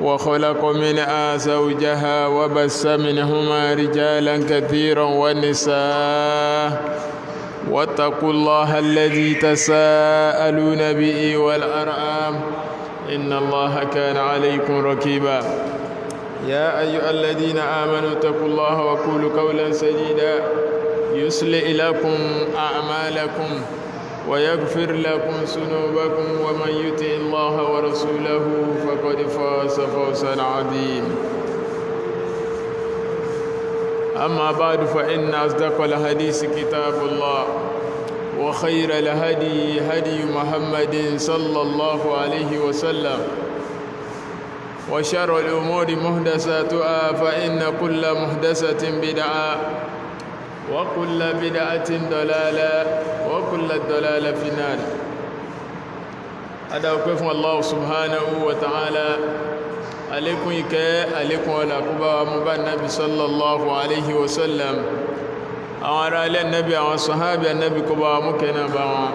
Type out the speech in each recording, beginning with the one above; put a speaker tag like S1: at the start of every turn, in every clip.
S1: وخلق منها زوجها وبث منهما رجالا كثيرا ونساء واتقوا الله الذي تساءلون به والأرحام إن الله كان عليكم رقيبا يا أيها الذين آمنوا اتقوا الله وقولوا قولا سديدا يصلح لكم أعمالكم ويغفر لكم ذنوبكم ومن يطع الله ورسوله فقد فاز فوزا عظيما أما بعد فإن أصدق الحديث كتاب الله وخير الهدي هدي محمد صلى الله عليه وسلم وشر الأمور محدثاتها فإن كل محدثة بدعة وكل بدعة ضلالة وكل الضلالة في النار. أدعوكم الله سبحانه وتعالى عليكم إكاء عليكم ولكبا مبا النبي صلى الله عليه وسلم أمر النبي وصحابي النبي كبا مكنا با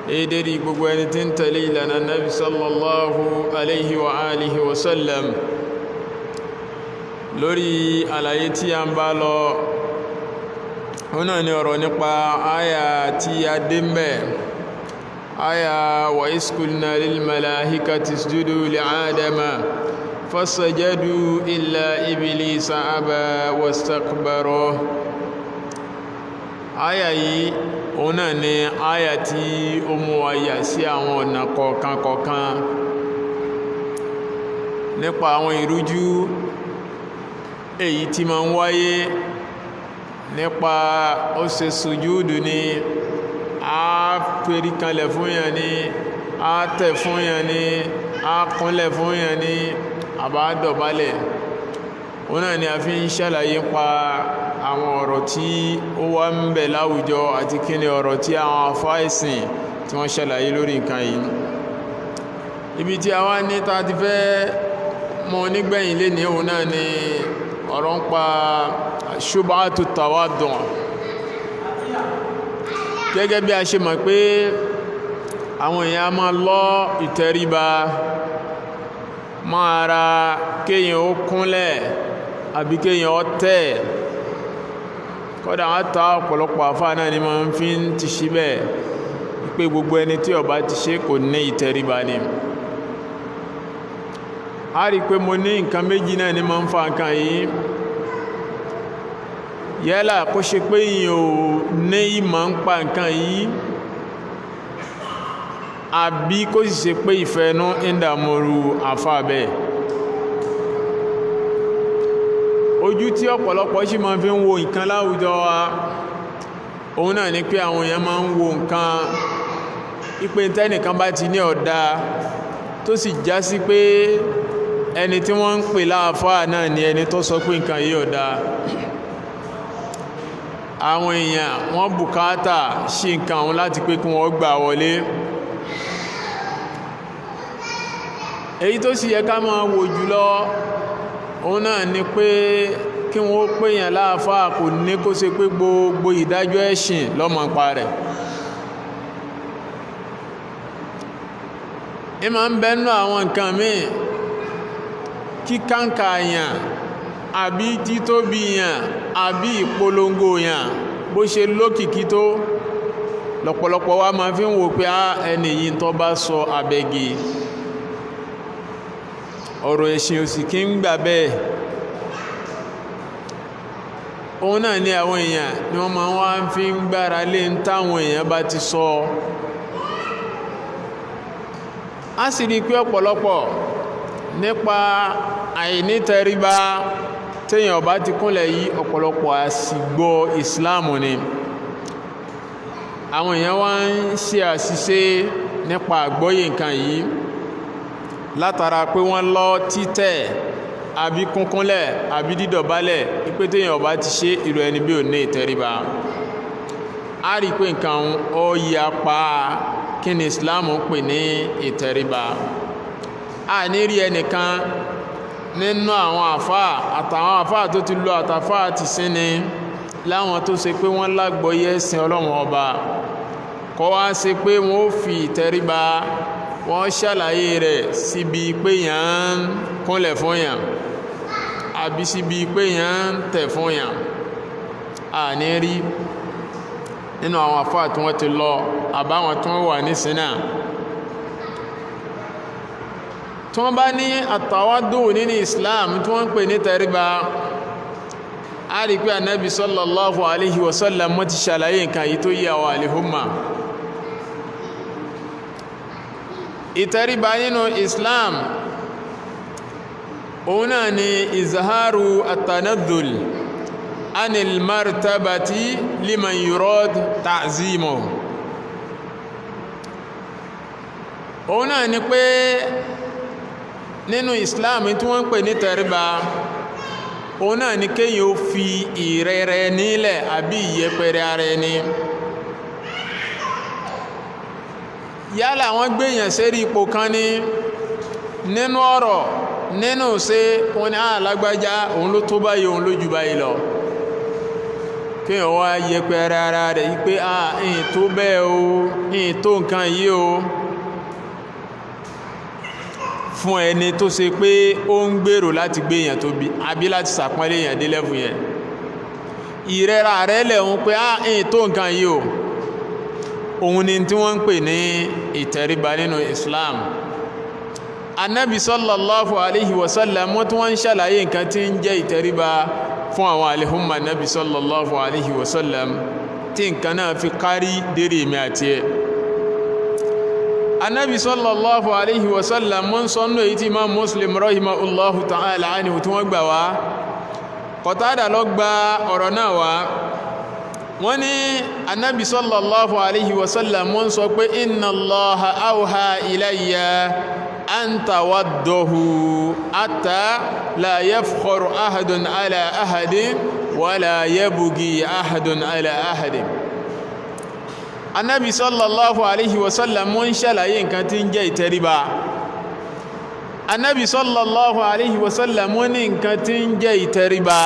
S1: إيدري بقوان تنتلي لنا النبي صلى الله عليه وآله وسلم لوري على يتيان بالو هنا نرى نقبع آية دمبه آية وإذ قلنا للملائكة اسجدوا لآدم فسجدوا إلا إبليس أبى واستكبر. آية yìí òun náà ni àyà tí ó mú wa yà sí àwọn ọ̀nà kọ̀ọ̀kan nípa àwọn ìrújú èyí tí máa ń wáyé nípa ó ṣe sùjúdù ní a fèrí kanlẹ̀ fún yàn ní a tẹ̀ fún yàn ní a kúnlẹ̀ fún yàn ní àbádọ̀bálẹ̀. Òun náà ni a fi ń ṣàlàyé pa àwọn ọ̀rọ̀ tí ó wà ń bẹ láwùjọ àti kí ni ọ̀rọ̀ tí àwọn àfáà ẹ̀sìn tí wọ́n ṣàlàyé lórí nǹkan yìí. Ibi tí a wá ní ta ti fẹ́ mọ̀ nígbẹ̀yìn lé ní òun náà ni ọ̀rọ̀ ń pa ṣubhatu tawaddu. Gẹ́gẹ́ bí a ṣe mọ̀ pé àwọn èèyàn máa lọ ìtẹríba máa ra kéèyàn ó kúnlẹ̀ àbí kéèyàn ó tẹ̀. Kódà wọ́n ta ọ̀pọ̀lọpọ̀ àfáà náà ni máa ń fi ti ṣí bẹ́ẹ̀ pé gbogbo ẹni tí ó bá ti ṣe kò ní ìtẹríba ni. A rí pé mo ní nǹkan méjì náà ni máa ń fa nǹkan yìí. Yálà kó ṣe pé èèyàn ò ní ìmọ̀ ń pa nǹkan yìí àbí kó sì ṣe pé ìfẹ́nú ń dàmọ́rú àfáà bẹ́ẹ̀. Ojú tí ọ̀pọ̀lọpọ̀ sì máa fi ń wo nǹkan láwùjọ wa òun náà ni pé àwọn èèyàn máa ń wo nǹkan ipe tẹ́nìkan bá ti ní ọ̀dá tó sì já sí pé ẹni tí wọ́n ń pè láàfáà náà ni ẹni tó sọ pé nǹkan yìí ọ̀dá. Àwọn èèyàn wọ́n bùkátà sí nǹkan òun láti pé kí wọ́n gbà wọlé. Èyí tó sì yẹ ká máa wò jùlọ òun náà ni pé kí wọ́n pèèyàn láàfáà kò ní kó ṣe pé gbogbo ìdájọ́ ẹ̀sìn lọ́mọ pa rẹ̀. Ìmọ̀ ń bẹ́nu àwọn nǹkan míì kí káǹkà yàn àbí títóbi yàn àbí ìpolongo yàn bó ṣe lókìkí tó lọ́pọ̀lọpọ̀ wa máa fi ń wò pé ẹni yìí tó bá sọ abẹ́gi ọ̀rọ̀ ẹ̀sìn òsì kí ń gbà bẹ́ẹ̀. Òun náà ni àwọn èèyàn ni wọ́n máa wá fi ń gbára lé ń táwọn èèyàn bá ti sọ. A sì rí pé ọ̀pọ̀lọpọ̀ nípa àìnítẹríba téèyàn bá ti kúnlẹ̀ yìí ọ̀pọ̀lọpọ̀ àsìgbọ́ ìsìláàmù ni. Àwọn èèyàn wá ń ṣe àṣìṣe nípa àgbọ́yé nǹkan yìí látara pé wọ́n lọ títẹ̀ àbí kúnkúnlẹ̀ àbí dídọ̀bálẹ̀ ipé téèyàn bá ti ṣe ìrò ẹni bí ò ní ìtẹríba. A rí pé nǹkan ó yapa kí ni Islam pè ní ìtẹríba. A ní rí ẹnìkan nínú àwọn àfáà àtàwọn àfáà tó ti lọ àtàfáà ti síni láwọn tó ṣe pé wọ́n lágbọ́yé ẹ̀sìn Ọlọ́run ọba kọ́ wá ṣe pé wọ́n ó fi ìtẹríba wọ́n ṣàlàyé rẹ̀ síbi pé yàn kúnlẹ̀ fún yàn àbí síbi pé yàn ń tẹ̀ fún yàn a ní rí nínú àwọn àfáà tí wọ́n ti lọ àbáwọn tí wọ́n wà ní sínà tí wọ́n bá ní àtàwádù nínú Islam tí wọ́n ń pè ní tẹríba a rí pé Ànábì sallallahu alaihi wasallam wọ́n ti ṣàlàyé nǹkan yìí tó yí àwọn àlìhùmà ìtẹríba nínú Islam òun náà ni izharu at-tanazzul anil martabati liman yurad ta'zimuhu òun náà ni pé nínú Islam tí wọ́n ń pè ní tẹríba òun náà ni kéyàn ó fi ìrẹ̀rẹ̀ nílẹ̀ àbí ìyẹpẹrẹ ara ẹni yálà wọ́n gbéyàn sérí ipò kan ní nínú ọ̀rọ̀ nínú ṣe wọ́n ní alágbájá òun ló tó báyìí òun ló jù báyìí lọ kéyàn wá yẹpẹrẹ ara rẹ̀ yí pé ìyìn tó bẹ́ẹ̀ o ìyìn tó nǹkan yìí o fún ẹni tó ṣe pé ó ń gbèrò láti gbéyàn tó bí àbí láti sàpọ́nlé èyàn dé lẹ́fù yẹn ìrẹ́ra rẹ̀ lẹ̀hún pé ìyìn tó nǹkan yìí o òun ni tí wọ́n ń pè ní ìtẹríba nínú Islam Ànábì sallallahu alaihi wasallam tí wọ́n ń ṣàlàyé nǹkan tí ń jẹ́ ìtẹríba fún àwọn àlìhùmà Ànábì sallallahu alaihi wasallam tí nǹkan náà fi kárí dérí mi àti ẹ̀ Ànábì sallallahu alaihi wasallam wọ́n sọ́nà èyí tí Imam Muslim rahimahullahu ta'ala anhu tí wọ́n gbà wá Qatada ló gba ọ̀rọ̀ náà wá wọ́n ní Ànábì sallallahu alaihi wasallam wọ́n sọ pé inna Allaha awha ilayya an tawaddahu hatta la yafkharu ahadun ala ahadin wa la yabghi ahadun ala ahadin Ànábì sallallahu alaihi wasallam wọ́n ṣàlàyé nǹkan tí ń jẹ́ ìtẹríba Ànábì sallallahu alaihi wasallam wọ́n ní nǹkan tí ń jẹ́ ìtẹríba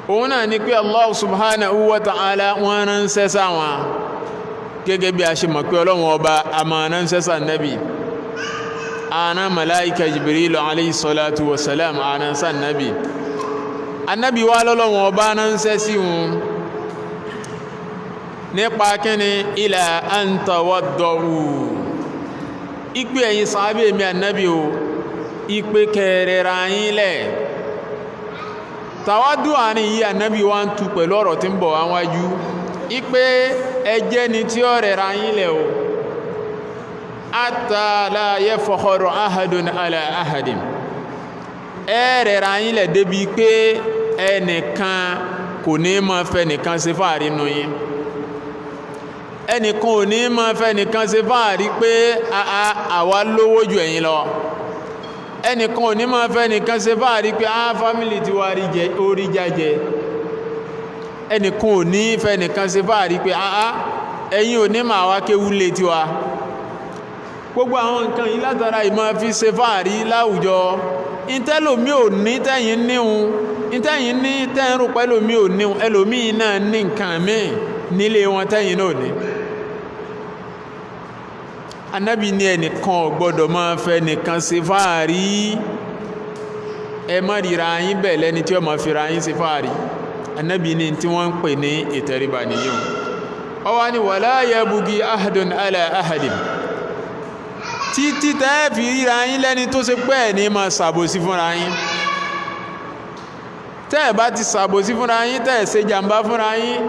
S1: òun náà ni pé Allah subhanahu wa ta'ala wọ́n ránṣẹ́ sáwọn gẹ́gẹ́ bí a ṣe mọ̀ pé Ọlọ́run ọba a máa ránṣẹ́ sá Nábì ana malaika Jibril alayhi salatu wa salam ana sá Nábì Ànábì wá lọ́lọ́run ọba ránṣẹ́ sí wọn nípa kíni ila an tawaddahu ìpé ẹ̀yin sàábé mi Ànábì o ìpé kẹrẹ̀ra yín lẹ̀ tàwádù àárín yìí Ànábì wá ń tú pẹ̀lú ọ̀rọ̀ tí ń bọ̀ wájú ipé ẹjẹ́ ni tí ó rẹ̀ra yín lẹ̀ o hatta la yafkharu ahadun ala ahadin ẹ rẹ̀ra yín lẹ̀ débi pé ẹnìkan kò ní máa fẹ́ nìkan ṣe fàárí nù yín ẹnìkan ò ní máa fẹ́ nìkan ṣe fàárí pé àwa lówó ju ẹ̀yin lọ ẹnìkan ò ní máa fẹ́ nìkan ṣe fàárí pé fámílì ti wá orí jájẹ ẹnìkan ò ní fẹ́ nìkan ṣe fàárí pé ẹ̀yin ò ní máa wá kéwú lé tiwa gbogbo àwọn nǹkan yìí látara ìmọ̀ fi ṣe fàárí láwùjọ ìtẹ́lòmí ò ní tẹ́yìn níhun ìtẹ́yìn ní tẹ́yìn rò pẹ́lòmí ò níhun ẹlòmí náà ní nǹkan míì nílé wọn tẹ́yìn náà ní Ànábì ní ẹnìkan ò gbọ́dọ̀ máa fẹ́ nìkan ṣe fàárí ẹ má ríra yín bẹ̀ lẹ́ni tí ó máa fi ra yín ṣe fàárí Ànábì ní tí wọ́n ń pè ní ìtẹríba nìyẹn ó wá ní wala yabghi ahadun ala ahadin títí tẹ́ fi ríra yín lẹ́ni tó ṣe pé ní máa ṣàbòsí fúnra yín tẹ́ bá ti ṣàbòsí fúnra yín tẹ́ ṣe jàmbá fúnra yín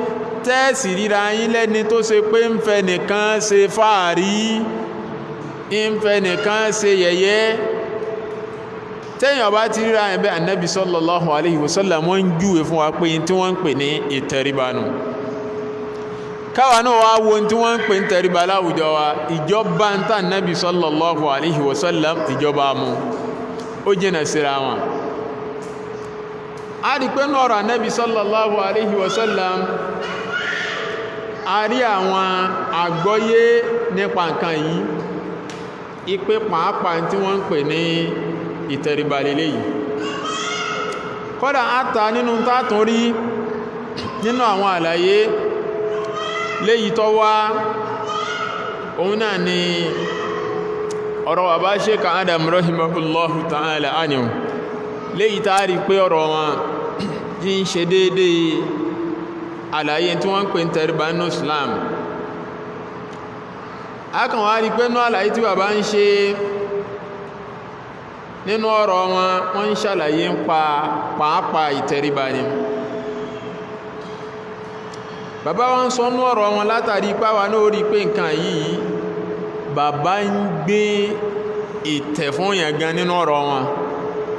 S1: tẹ́ sì ríra yín lẹ́ni tó ṣe pé ń fẹ́ nìkan ṣe fàárí ń fẹ́ nìkan ṣe yẹ̀yẹ́ tẹ́yìn ọba ti ríra yín bẹ́ Ànábì sallallahu alaihi wasallam wọ́n ń júwe fún wa pé tí wọ́n ń pè ní ìtẹríba nù káwa náà wá wo tí wọ́n ń pè ní tẹríba láwùjọ wa ìjọba ń tà Ànábì sallallahu alaihi wasallam ìjọba mú ó jìnà síra wọn a rí pé nọ́rọ̀ Ànábì sallallahu alaihi wasallam a rí àwọn àgbọ́yé nípa nǹkan yìí ipé pàápàá tí wọ́n ń pè ní ìtẹríba lélẹ̀ yìí kódà àtà nínú tààtún rí nínú àwọn àlàyé léyìí tó wá òun náà ni ọ̀rọ̀ bàbá Sheikh Adam rahimahullahu ta'ala anhu léyìí tààrí pé ọ̀rọ̀ wọn jí ń ṣe déédé àlàyé tí wọ́n ń pè ní tẹríba ní Islam. a kàn wá rí pé ní àlàyé tí bàbá ń ṣe nínú ọ̀rọ̀ wọn wọ́n ń ṣàlàyé ń pa pàápàá ìtẹríba ni. bàbá wọn sọ ní ọ̀rọ̀ wọn látàrí páwa náà rí pé nǹkan yìí bàbá ń gbé ìtẹ̀ fún yàn gan nínú ọ̀rọ̀ wọn.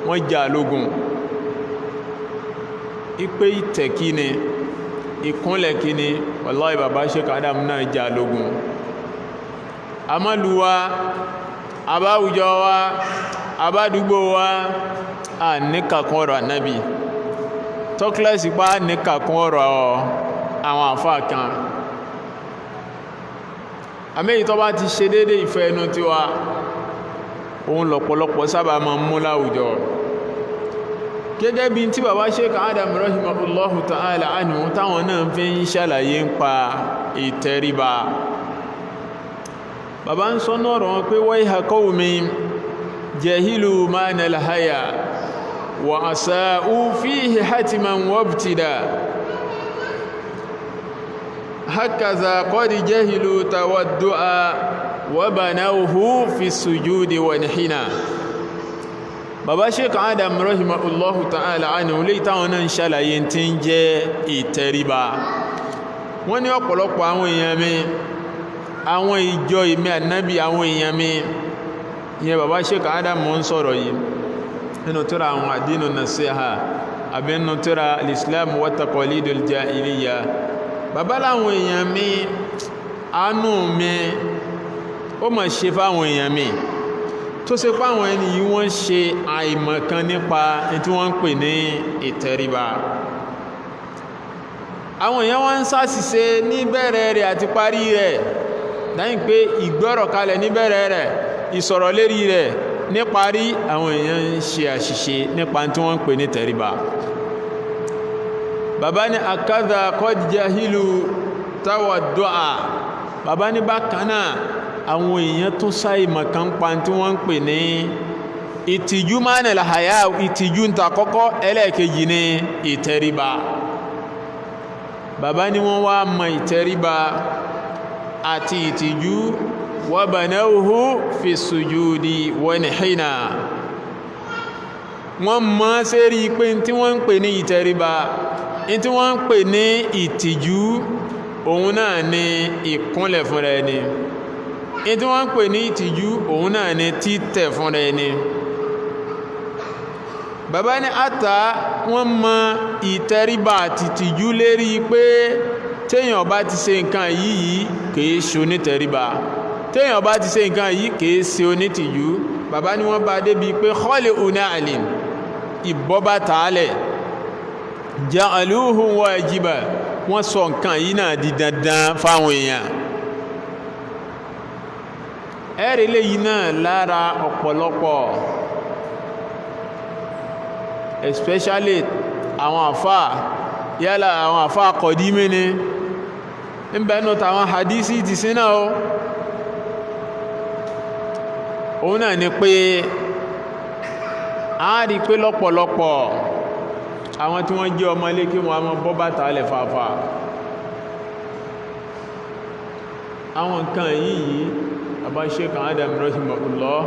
S1: wọ́n jà lógun ipé ìtẹ̀ kíni ìkúnlẹ̀ kíni wallahi bàbá Sheikh Adam náà jà lógun. àmọ́lùwà àbáwùjọ wa àbádúgbò wa a níkàkún ọ̀rọ̀ ànábì tọ́kílẹ̀sì pa níkàkún ọ̀rọ̀ àwọn àfáà kan. àmẹ́yìí tó bá ti ṣe déédé ìfẹ́ ẹnu tiwa òun lọ̀pọ̀lọpọ̀ sábà máa mú láwùjọ. gẹ́gẹ́ bí tí bàbá Sheikh Adam rahimahullahu ta'ala anhu táwọn náà fi ń ṣàlàyé ń pa ìtẹríba. bàbá ń sọ náà rọ̀ pé wayha qawmin jahilu ma'na al-haya wa asa'u fihi hatiman wabtida hakaza qad jahilu tawaddu'a wa banawhu fi sujudi wa nihina. bàbá Sheikh Adam rahimahullahu ta'ala anhu lè táwọn náà ń ṣàlàyé tí ń jẹ́ ìtẹríba. wọ́n ní ọ̀pọ̀lọpọ̀ àwọn èèyàn mi àwọn ìjọ ìmí ànábì àwọn èèyàn mi ìyẹn bàbá Sheikh Adam mọ́ ń sọ̀rọ̀ yìí nínú tírà àwọn ad-dinu nasiha àbí nínú tírà al-islam wa taqalidul jahiliya. bàbá láwọn èèyàn mi àánú mi ó mọ̀ ṣe fáwọn èèyàn mi tó ṣe fáwọn ẹni yìí wọ́n ṣe àìmọ̀kan nípa tí wọ́n ń pè ní ìtẹríba. àwọn èèyàn wọ́n ń ṣàṣìṣe ní bẹ̀rẹ̀ rẹ̀ àti parí rẹ̀ dáyìn pé ìgbọ́rọ̀ kalẹ̀ ní bẹ̀rẹ̀ rẹ̀ ìsọ̀rọ̀ lérí rẹ̀ ní parí àwọn èèyàn ń ṣe àṣìṣe nípa tí wọ́n ń pè ní tẹríba. bàbá ní akadha qad jahilu tawaddu'a. bàbá ní bákan náà àwọn èèyàn tún sáì mọ̀kan pa tí wọ́n ń pè ní ìtìjú ma'na al-haya ìtìjú ń ta kọ́kọ́ ẹlẹ́ẹ̀kejì ní ìtẹríba. bàbá ní wọ́n wá mọ ìtẹríba àti ìtìjú wa banawhu fi sujudi wa nihina. wọ́n mọ̀ sérí pé tí wọ́n ń pè ní ìtẹríba tí wọ́n ń pè ní ìtìjú òun náà ni ìkúnlẹ̀ fúnra ẹni. tí wọ́n ń pè ní ìtìjú òun náà ni títẹ̀ fúnra ẹni. bàbá ní àtà wọ́n mọ ìtẹríba àti ìtìjú lérí pé téèyàn bá ti ṣe nǹkan yìí kìí ṣe onítẹríba téèyàn bá ti ṣe nǹkan yìí kìí ṣe onítìjú. bàbá ní wọ́n bá débi pé khali'u na'lin ìbọ́bá tààlẹ̀ ja'aluhu wajiba wọ́n sọ nǹkan yìí náà di dandan fáwọn èèyàn. ẹ̀rí léyìí náà lára ọ̀pọ̀lọpọ̀ especially àwọn àfá yálà àwọn àfá kọ̀dímí ni ń bẹ̀ẹ́nù tàwọn hadisi ti sínà o. òun náà ni pé a rí pé lọ́pọ̀lọpọ̀ àwọn tí wọ́n jẹ́ ọmọ ilé kí wọ́n a mọ́ bọ́ bàtà alẹ̀ fàáfà. àwọn nǹkan yìí Baba Sheikh Adam rahimahullah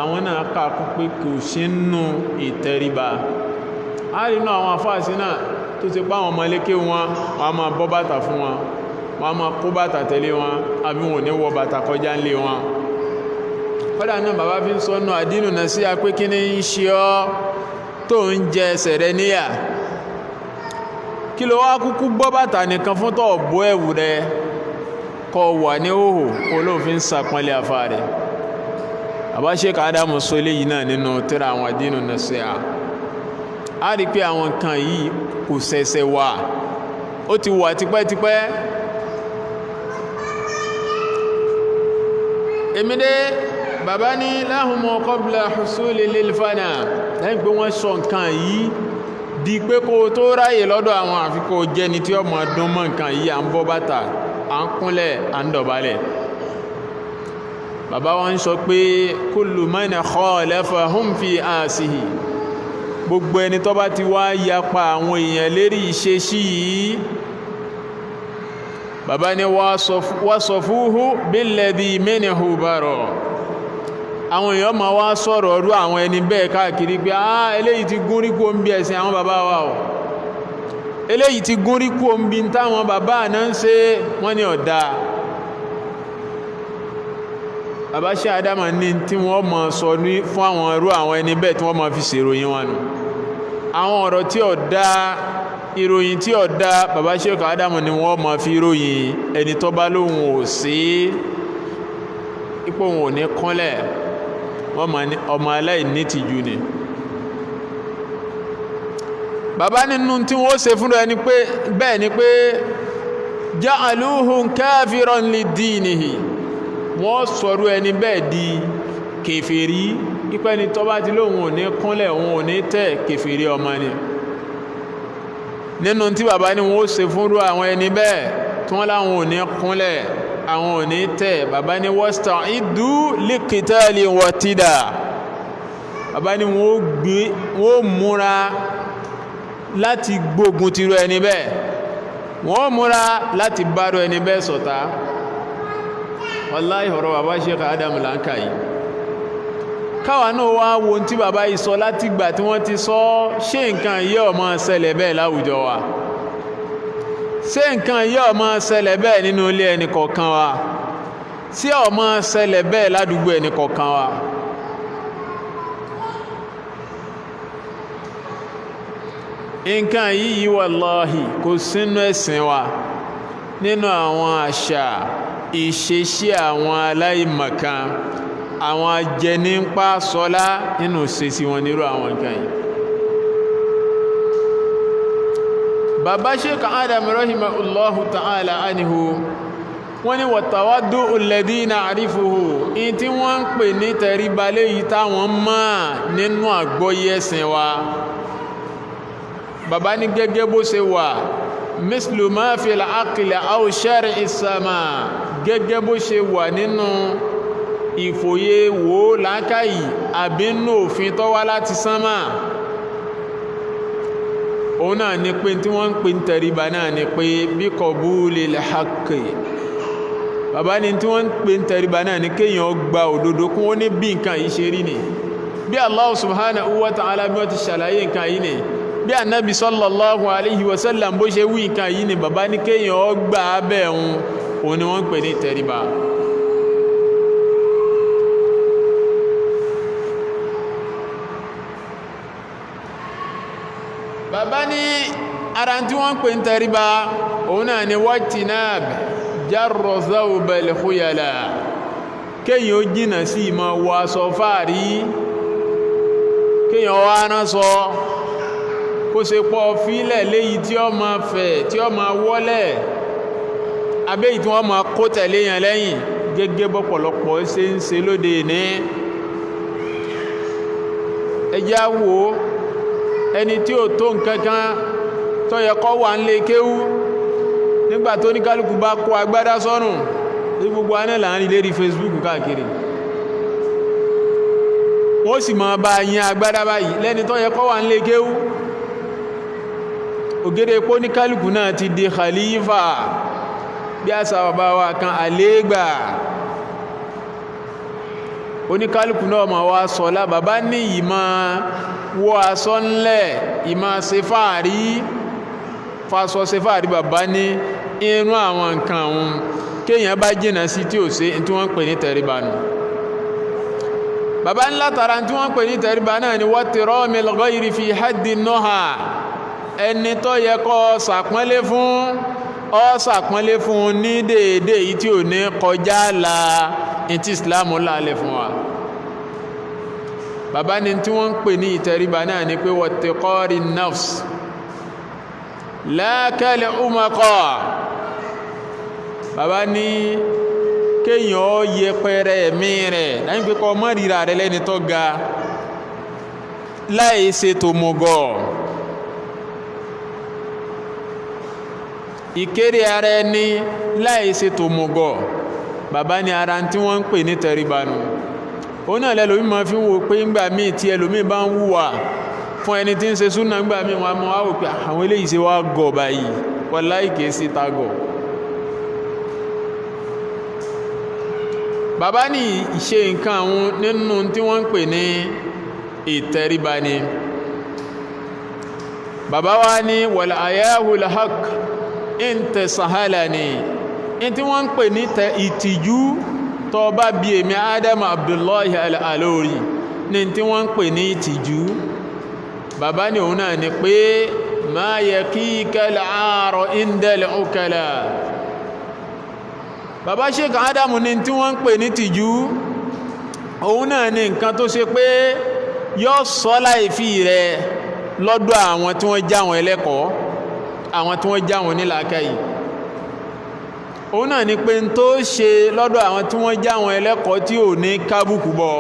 S1: àwọn náà kàkún pé kò sí nínú ìtẹríba. a rí inú àwọn afáàsí náà tó ti pa àwọn ọmọ ilé kí wọ́n a máa bọ́ bàtà fún wọn wọ́n a máa kó bàtà tẹ̀lé wọn àbí wọn ò ní wọ bàtà kọjá ńlé wọn. kọ́dà náà bàbá fi ń sọ́nù àdínù náà sí apé kí ní ń ṣe ọ́ tó ń jẹ ẹsẹ̀ rẹ níyà. kí ló wá kúkú bọ́ bàtà nìkan fún tó bọ́ ẹ̀wù rẹ kọ wà ní òhò olóòfin sàpọ́nlé afá rẹ̀. Baba Sheikh Adam sọ eléyìí náà nínú tírà àwọn àdínù náà sí a rí pé àwọn kan yìí kò ṣẹ̀ṣẹ̀ wà ó ti wà tipẹ́tipẹ́. èmi dé bàbá ní lahum qabla husuli lil fana lẹ́yìn pé wọ́n sọ nǹkan yìí di pé kó tó ráyè lọ́dọ̀ àwọn àfikò jẹni tí ọmọ ọdún mọ́ nǹkan yìí à ń bọ́ bàtà à ń kúnlẹ̀ à ń dọ̀bálẹ̀. bàbá wọn sọ pé kullu man khalafahum fi asihi, gbogbo ẹni tó bá ti wá yapa àwọn èèyàn lérí ìṣesí yìí, bàbá ní wasafuhu billadhi minhu bara, àwọn èèyàn ma wá sọ̀rọ̀ ọdún àwọn ẹni bẹ́ẹ̀ káàkiri pé eléyìí ti gún rí kó ń bí ẹ̀sìn àwọn bàbá wa o, eléyìí ti gún rí kó ń bí táwọn bàbá náà ń ṣe wọ́n ní ọ̀dá. bàbá Sheikh Adama ní tí wọ́n ma sọ ní fún àwọn irú àwọn ẹni bẹ́ẹ̀ tí wọ́n ma fi ṣèròyìn wọn nù, àwọn ọ̀rọ̀ tí ọ̀dá, ìròyìn tí ọ̀dá, bàbá Sheikh Adama ni wọ́n ma fi ròyìn ẹni tó bá lóhun ò sí ipò òun ò ní kúnlẹ̀, wọ́n ma ní ọmọ aláìní tìjú ni. bàbá nínú tí wọ́n ṣe fún ẹni pé bẹ́ẹ̀ ni pé ja'aluhu kafiran li dinihi, wọ́n sọ̀rọ̀ ẹni bẹ́ẹ̀ di kèfèrí, ipẹ́ ni tó bá ti lóhun ò ní kúnlẹ̀ òun ò ní tẹ̀, kèfèrí ọmọ ni. nínú tí bàbá ní wọ́n ṣe fún àwọn ẹni bẹ́ẹ̀ tí wọ́n láwọn ò ní kúnlẹ̀ àwọn ò ní tẹ̀, bàbá ní wasta'iddu liqitali watida, bàbá ní wọ́n múra láti gbógun tìrú ẹni bẹ́ẹ̀, wọ́n múra láti bárò ẹni bẹ́ẹ̀ ṣọ̀tá. Wallahi ọ̀rọ̀ bàbá Sheikh Adamu láńkà yìí, káwa náà wá wo tí bàbá yìí sọ láti gbà tí wọ́n ti sọ, ṣé nǹkan yìí ó máa ṣẹlẹ̀ bẹ́ẹ̀ láwùjọ wa, ṣé nǹkan yìí ó máa ṣẹlẹ̀ bẹ́ẹ̀ nínú ilé ẹni kọ̀ọ̀kan wa, ṣé ó máa ṣẹlẹ̀ bẹ́ẹ̀ ládùúgbò ẹni kọ̀ọ̀kan wa. nǹkan yìí wallahi kò sínú ẹ̀sìn wa, nínú àwọn àṣà ìṣesí àwọn aláìmọ̀kan, àwọn ajẹnípa sọlá nínú ìṣesí wọn nírú àwọn nǹkan yìí. bàbá Sheikh Adam rahimahullahu ta'ala anhu wọ́n ní watawaddu alladhi na'rifuhu, in tí wọ́n ń pè ní tẹríba léyìí táwọn mọ̀ nínú àgbọ́yé ẹ̀sìn wa. bàbá ní gẹ́gẹ́ bó ṣe wà mislu ma fil aqli aw shar'i sama, gẹ́gẹ́ bó ṣe wà nínú ìfòye wò lákàyí àbínú òfin tó wá láti sánmà. òun náà ni pé tí wọ́n ń pè ń tẹríba náà ni pé bí qabulil haqqi, bàbá ní tí wọ́n ń pè ń tẹríba náà ni kéèyàn gba òdodo kún ó ní bí nǹkan yìí ṣe rí ni, bí Allah subhanahu wa ta'ala bí wọ́n ti ṣàlàyé nǹkan yìí ni, bí Ànábì sallallahu alayhi wa sallam bó ṣe wí nǹkan yìí ni, bàbá ní kéèyàn gbà bẹ́ẹ̀ òun ni wọ́n ń pè ní tẹríba. bàbá ní ara tí wọ́n ń pè ní tẹríba òun náà ni wajtinab jarru thawbil khuyala, kéèyàn ó jìnà sí ìmọ̀ wọ aṣọ fáàrí, kéèyàn wá rán sọ kó ṣe pọ̀ fílẹ̀ léyìí tí ó máa fẹ̀ tí ó máa wọ́lẹ̀, abéyìí tí wọ́n máa kó tẹ̀lé yẹn lẹ́yìn, gẹ́gẹ́ bọ́pọ̀lọpọ̀ ṣe ń ṣe lóde ní. ẹjá wo ẹni tí ó tó nǹkankan tó yẹ kó wà ń lè kéwú, nígbà tó ní kálukú bá kó agbádá sọ́nù ní gbogbo aná láàrin lérí Facebook káàkiri, wọ́n sì máa bá yín agbádá báyìí lẹ́ni tó yẹ kó wà ń lè kéwú. ògèdè pó ní kálukú náà ti di khalifa, bí àṣà bàbá wa kan àlégbà, oníkálukú náà ma wá sọ́lá. bàbá ní ìmá wọ aṣọ ńlẹ̀, ìmá ṣefáàrí fásọ ṣefáàrí, bàbá ní inú àwọn nǹkan àwọn kéèyàn bá jìnà sí tí ò sí tí wọ́n ń pè ní tẹríba nù. bàbá ní látara tí wọ́n ń pè ní tẹríba náà ni wattiramil ghayri fi haddi nuha, ẹni tó yẹ kó ṣàpọ́nlé fún ọ ṣàpọ́nlé fún ní déédéé yìí tí ò ní kọjá la ìtí Islam lálẹ̀ fún wa. bàbá ní tí wọ́n ń pè ní ìtẹríba náà ni pé wattiqari nafs la kal umaqa, bàbá ní kéèyàn ó yẹpẹrẹ ẹ̀mí rẹ̀ láyé pé kọ́ mọ́ ríra rẹ̀ lẹ́ni tó ga láì ṣe tòmùgọ̀, ìkéré ara ẹni láì ṣe tòmùgọ̀, bàbá ní ara tí wọ́n ń pè ní tẹríba nù. Òun náà lẹ́lòmí máa fi ń wo pé ńgbà míì tí ẹlòmí bá ń wùwà fún ẹni tí ń ṣe súnà ńgbà míì wọn mọ́ wáwò pé àwọn eléyìí ṣe wá gọ̀ báyìí wàláhì kìí sí tagọ̀. Bàbá ní ìṣe nǹkan àwọn nínú tí wọ́n ń pè ní ìtẹríba ni. Bàbá wa ní wal ayahul haq intasahalani in tí wọ́n ń pè ní ìtìjú tó bá bí èmi Adam Abdullahi Al-Alori ní tí wọ́n ń pè ní ìtìjú. Bàbá ní òun náà ni pé ma yakika al-aara indal ukala. Bàbá Sheikh Adam ní tí wọ́n ń pè ní ìtìjú òun náà ni nǹkan tó ṣe pé yóò sọ láìfí rẹ̀ lọ́dọ̀ àwọn tí wọ́n já wọn ẹlẹ́kọ̀ọ́, àwọn tí wọ́n já wọn nílàákàyè. Òun náà ni pé n tó ṣe lọ́dọ̀ àwọn tí wọ́n já wọn ẹlẹ́kọ̀ọ́ tí ò ní kábùkù bọ̀,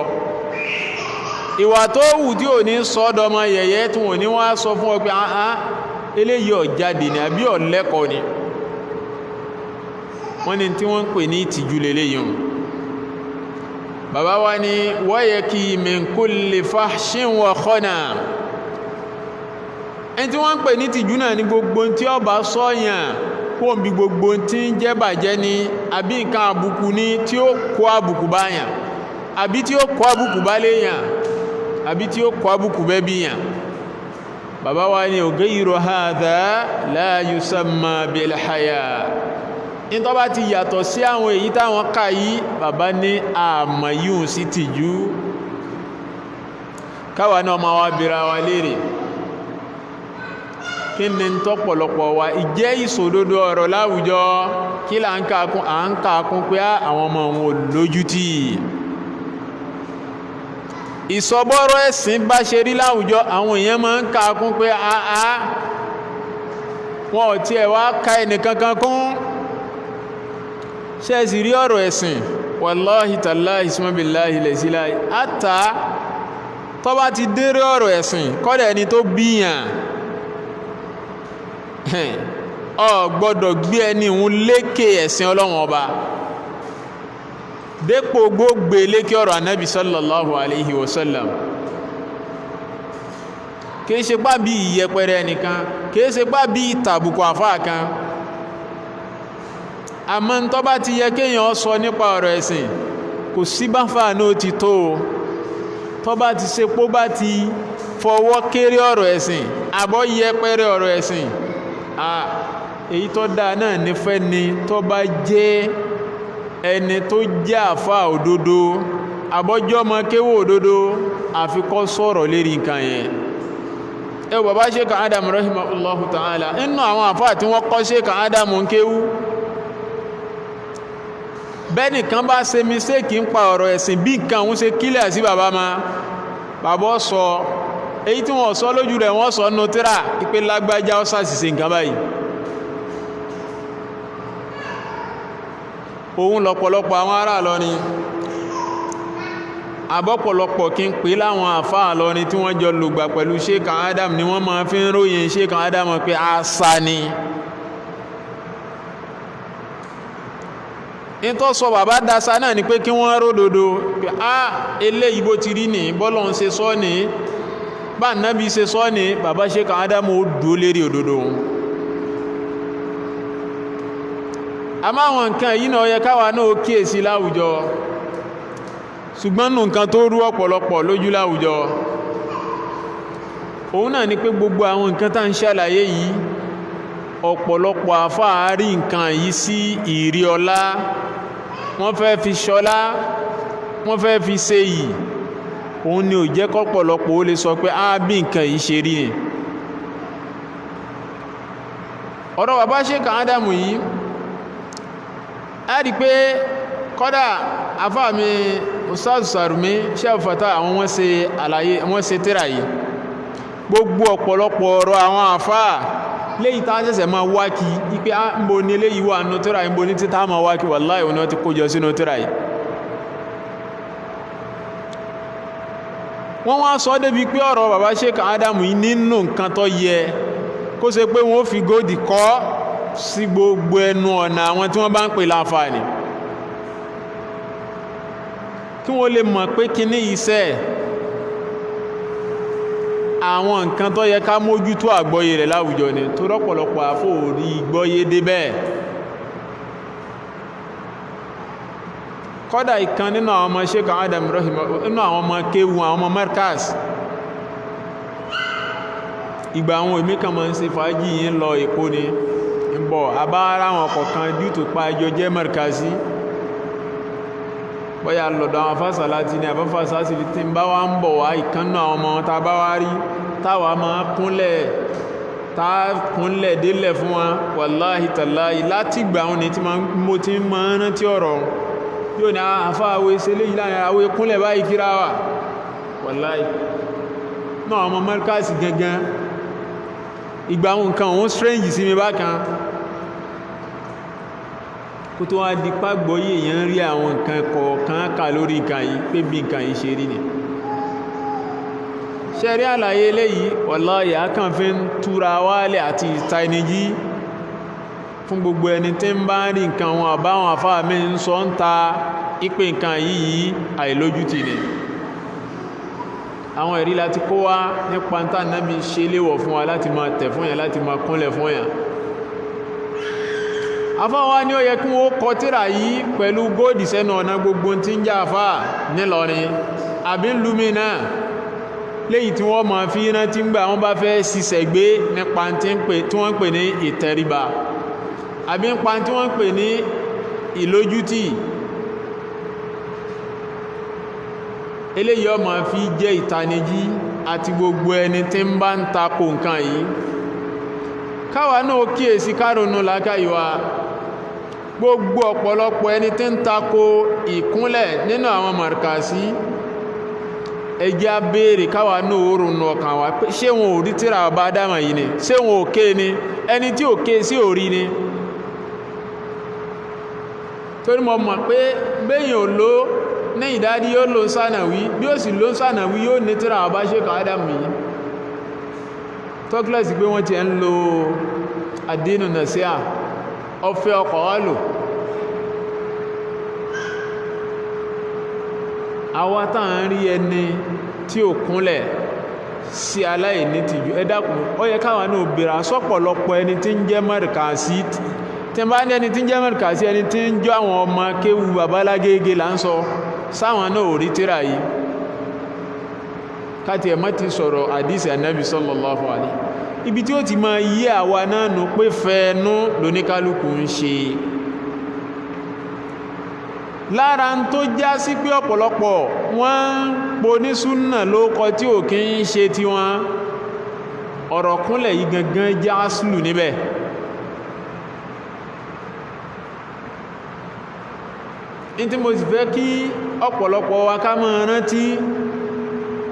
S1: ìwà tó wù tí ò ní sọ́dọ̀mọ yẹ̀yẹ́ tí wọ́n ní wọ́n á sọ fún ọ pé eléyìí ọ̀jáde ni àbí ọ̀lẹ́kọ̀ọ́ ni. Wọ́n ní tí wọ́n ń pè ní ìtìjú lélẹ́yìn. Bàbá wa ní wa yaki min kulli fahshin wa khana. Ẹni tí wọ́n ń pè ní ìtìjú náà ní gbogbo tí ó bá sọ́yàn kó ń bí gbogbo tí ń jẹ́ bàjẹ́ ni àbí nǹkan àbùkù ni tí ó kó àbùkù bá yàn àbí tí ó kó àbùkù bá léyàn àbí tí ó kó àbùkù bẹ́ bí yàn. Bàbá wa ní ghayru hadha la yusamma bil haya. In tó bá ti yàtọ̀ sí àwọn èyí táwọn kà yìí, bàbá ní àmọ̀ yíò sí tìjú. Káwa náà máa wá bèèrè wa léèrè kí ni tọ́pọ̀lọpọ̀ wa ìjẹ́ ìṣòdodo ọ̀rọ̀ láwùjọ kí là ń kàkún pé àwọn ọmọ wọn lójútì. Ìsọbọ́rọ̀ ẹ̀sìn bá ṣe rí láwùjọ àwọn èèyàn máa ń kàkún pé wọn ò tiẹ̀ wá ka ẹnìkankan kún. Ṣé sì rí ọ̀rọ̀ ẹ̀sìn wallahi tallahi summa billahi lẹ́síláì àtà tó bá ti déré ọ̀rọ̀ ẹ̀sìn kọ́dẹ̀ ẹni tó bíyàn ọ gbọ́dọ̀ gbé ẹni ìhun lékè ẹ̀sìn Ọlọ́run ọba dépò gbógbé lékè ọ̀rọ̀ Ànábì sallallahu alaihi wasallam. Kìí ṣe pá bí ìyẹpẹrẹ ẹnìkan, kìí ṣe pá bí ìtàbùkù àfáà kan. Àmọ́ tó bá ti yẹ kéèyàn sọ nípa ọ̀rọ̀ ẹ̀sìn kò sí báfà náà ti tó tó bá ti ṣe pó bá ti fọwọ́ kéré ọ̀rọ̀ ẹ̀sìn àbọ̀ yẹpẹrẹ ọ̀rọ̀ ẹ̀sìn èyí tó dáa náà nífẹ́ ni tó bá jẹ́ ẹni tó jẹ́ àfáà òdodo àbọ́jọ́ ọmọ kéwò òdodo àfikọ́ sọ̀rọ̀ lérí nǹkan yẹn. Bàbá Sheikh Adam rahimahullahu ta'ala inú àwọn àfáà tí wọ́n kọ́ Sheikh Adam ń kéwú. Bẹ́ẹ̀ni kan bá ṣe mistake ń pa ọ̀rọ̀ ẹ̀sìn bí nǹkan òun ṣe kílẹ̀ sí bàbá ma bàbá sọ èyí tí wọ́n sọ lójú rẹ̀ wọ́n sọ nù tírà ìpé lágbájá ó ṣàṣìṣe nǹkan báyìí. Òun lọ́pọ̀lọpọ̀ àwọn ará Ìlọrin àbọ̀pọ̀lọpọ̀ kí n pè láwọn àfáà Ìlọrin tí wọ́n jọ lògbà pẹ̀lú Sheikh Adam ni wọ́n máa fi ń ròyìn Sheikh Adam pé àṣà ni. Ìtọ́ sọ bàbá dasa náà ni pé kí wọ́n ródòdó pé eléyìí bó ti rí ní bọ́lọ́n ṣe sọ ní bá nábi ṣe sọ ní bàbá Sheikh Adam ó dúó lérí òdodo. Àmọ́ àwọn nǹkan yìí náà yẹ káwa náà kíyèsí láwùjọ ṣùgbọ́n nù nǹkan tó rú ọ̀pọ̀lọpọ̀ lójú láwùjọ òun náà ni pé gbogbo àwọn nǹkan tá ń ṣàlàyé yìí ọ̀pọ̀lọpọ̀ àfáà rí nǹkan yìí sí ìrí ọlá, wọ́n fẹ́ fi ṣọlá, wọ́n fẹ́ fi ṣe yìí. Òun ni ò jẹ́ kọ́pọ̀lọpọ̀ ó lè sọ pé bí nǹkan yìí ṣe rí ni. Ọ̀rọ̀ bàbá Sheikh Adam yìí a rí pé kọ́dà àfáà mi Ustaz Sarumi Sheikh Fatah àwọn wọ́n ṣe àlàyé wọ́n ṣe tírà yìí. Gbogbo ọ̀pọ̀lọpọ̀ ọ̀rọ̀ àwọn àfáà léyìí tá ṣẹ̀ṣẹ̀ máa wá kí ipé ń bo ní léyìí wà nínú tírà yìí, ń bo ní títà máa wá kí wallahi òun náà ti kójọ sínú tírà yìí. Wọ́n wá sọ débi pé ọ̀rọ̀ bàbá Sheikh Adam yìí nínú nǹkan tó yẹ kó ṣe pé wọ́n fi góòdì kọ́ sí gbogbo ẹnu ọ̀nà àwọn tí wọ́n bá ń pè láǹfààní. kí wọ́n lè mọ̀ pé kíní iṣẹ́ àwọn nǹkan tó yẹ ká mójútó àgbọ́yé rẹ̀ láwùjọ ni tó rọ́pọ̀lọpọ̀ àfòrí gbọ́yé débẹ̀. kọ́dà ìkan nínú àwọn ọmọ Sheikh Adam rahima nínú àwọn ọmọ kéwu àwọn ọmọ Markaz ìgbà àwọn èmi kan máa ń ṣe fàájì yìí ń lọ Èkó ni ń bọ̀ abára àwọn kọ̀ọ̀kan due to pa ẹjọ́ jẹ́ Markazi bóyá lọ́dọ̀ àwọn fásitì ní àbáfásitì tí ń bá wá ń bọ̀ wá ìkan náà àwọn ọmọ tá a bá wá rí táwa máa kúnlẹ̀ délẹ̀ fún wa wàláhì tàláhì láti gbà wọn ni tí mo ti máa ń rántí ọ̀rọ̀ yóò ní àfáàwé ìṣẹ́lẹ̀ yìí láàrin àwé kúnlẹ̀ báyìí kíra wà wàláhì náà ọmọ Markaz gangan ìgbà àwọn nǹkan òun strange sí mi bákan kó tó wá di pàgbọ́yé èèyàn rí àwọn nǹkan kọ̀ọ̀kan kà lórí nǹkan yìí pé bí nǹkan yìí ṣe rí ni ṣe rí àlàyé eléyìí wallahi kàn fi ń túra wálẹ̀ àti ìtanijí fún gbogbo ẹni tí ń bá rí nǹkan wọn àbáwọn àfáà mi ń sọ ń ta ìpè nǹkan yìí àìlójútì ni àwọn ẹ̀rí láti kó wá nípa ń tà náàbí ṣe léwọ̀ fún wa láti máa tẹ̀ fún yàn láti máa kúnlẹ̀ fún yàn afáwa ní ó yẹ kí wọ́n kọ tírà yìí pẹ̀lú góòdì sẹ́nu ọ̀nà gbogbo tí ń jà fà nílọrin àbí lumi náà léyìí tí wọ́n máa fi iná tí ń gbà wọ́n bá fẹ́ ṣiṣẹ́ gbé nípa tí wọ́n ń pè ní ìtẹríba àbí nípa tí wọ́n ń pè ní ìlójútì eléyìí ó máa fi jẹ́ ìtanijí àti gbogbo ẹni tí ń bá ń tako nǹkan yìí káwa náà kíyèsí kárònú làákàyè wa gbogbo ọ̀pọ̀lọpọ̀ ẹni tí ń tako ìkúnlẹ̀ nínú àwọn Markazi ẹjẹ́ abéèrè káwa náà oòrùn ọkàn wa pé ṣé wọn ò rí tíra ọba Ádámà yìí ni ṣé wọn ò ké ni ẹni tí ò ké sí ò rí ni torí mo mọ̀ pé béèyàn ò lò ní ìdádí yóò lò sànàwí bí ó sì lò sànàwí yóò ní tíra ọba Sheikh Ádámù yìí tọ́kílẹ̀sì pé wọ́n ti ń lo àdínù nàṣíà ọ̀fẹ́ ọkọ̀ wá lò àwa táà ń rí ẹni tí ò kúnlẹ̀ sí aláìní tìjú ẹ dákun ó yẹ káwọn náà bèèrè sọ́pọ̀lọpọ̀ ẹni tí ń jẹ́ Markazi tí ń bá ní ẹni tí ń jẹ́ Markazi ẹni tí ń jọ àwọn ọmọ kéwu babalágége là ń sọ sáwọn náà ò rí tíra yìí káti ẹ̀mọ́ ti sọ̀rọ̀ àdísì ànábì sallallahu alaihi ibi tí ó ti máa yí àwa náà nù pé fẹ́ẹ̀nú lóníkálùkù ń ṣe lára ń tó já sí pé ọ̀pọ̀lọpọ̀ wọ́n ń po ní súnà lóókọ tí ò kí ń ṣe tí wọ́n ọ̀rọ̀ kúnlẹ̀ yìí gangan já sílù níbẹ̀ ní tí mo sì fẹ́ kí ọ̀pọ̀lọpọ̀ wa ká máa rántí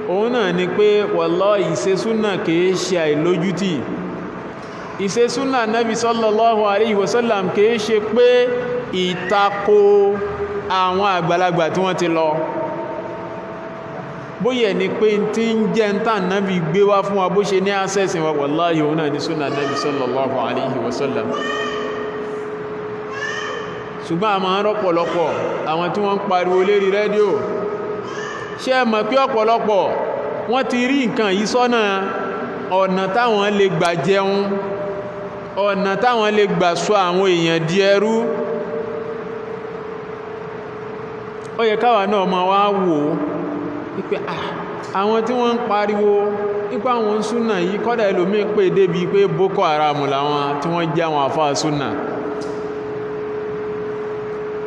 S1: òun náà ni pé wallahi ìṣesúnà kìí ṣe àìlójútì ìṣesúnà Nabi sallallahu alaihi wasallam kìí ṣe pé ìtakò àwọn àgbàlagbà tí wọ́n ti lọ bóyẹ̀ ni pé tí ń jẹ́ ń tàn Nabi gbé wá fún wa bó ṣe ní àṣẹ́sìn wa wallahi òun náà ni súnà Nabi sallallahu alaihi wasallam ṣùgbọ́n a máa ń rọ́pọ̀lọpọ̀ àwọn tí wọ́n ń pariwo lérí rédíò ṣé ẹ mọ̀ pé ọ̀pọ̀lọpọ̀ wọ́n ti rí nǹkan yìí sọ́nà ọ̀nà táwọn lè gbà jẹun ọ̀nà táwọn lè gbà sọ àwọn èèyàn di ẹrú ó yẹ káwa náà máa wá wò ó wípé àwọn tí wọ́n ń pariwo nípa àwọn súnà yìí kọ́dà ẹlòmíín pè débi pé Boko Haram làwọn tí wọ́n jẹ́ àwọn àfáà súnà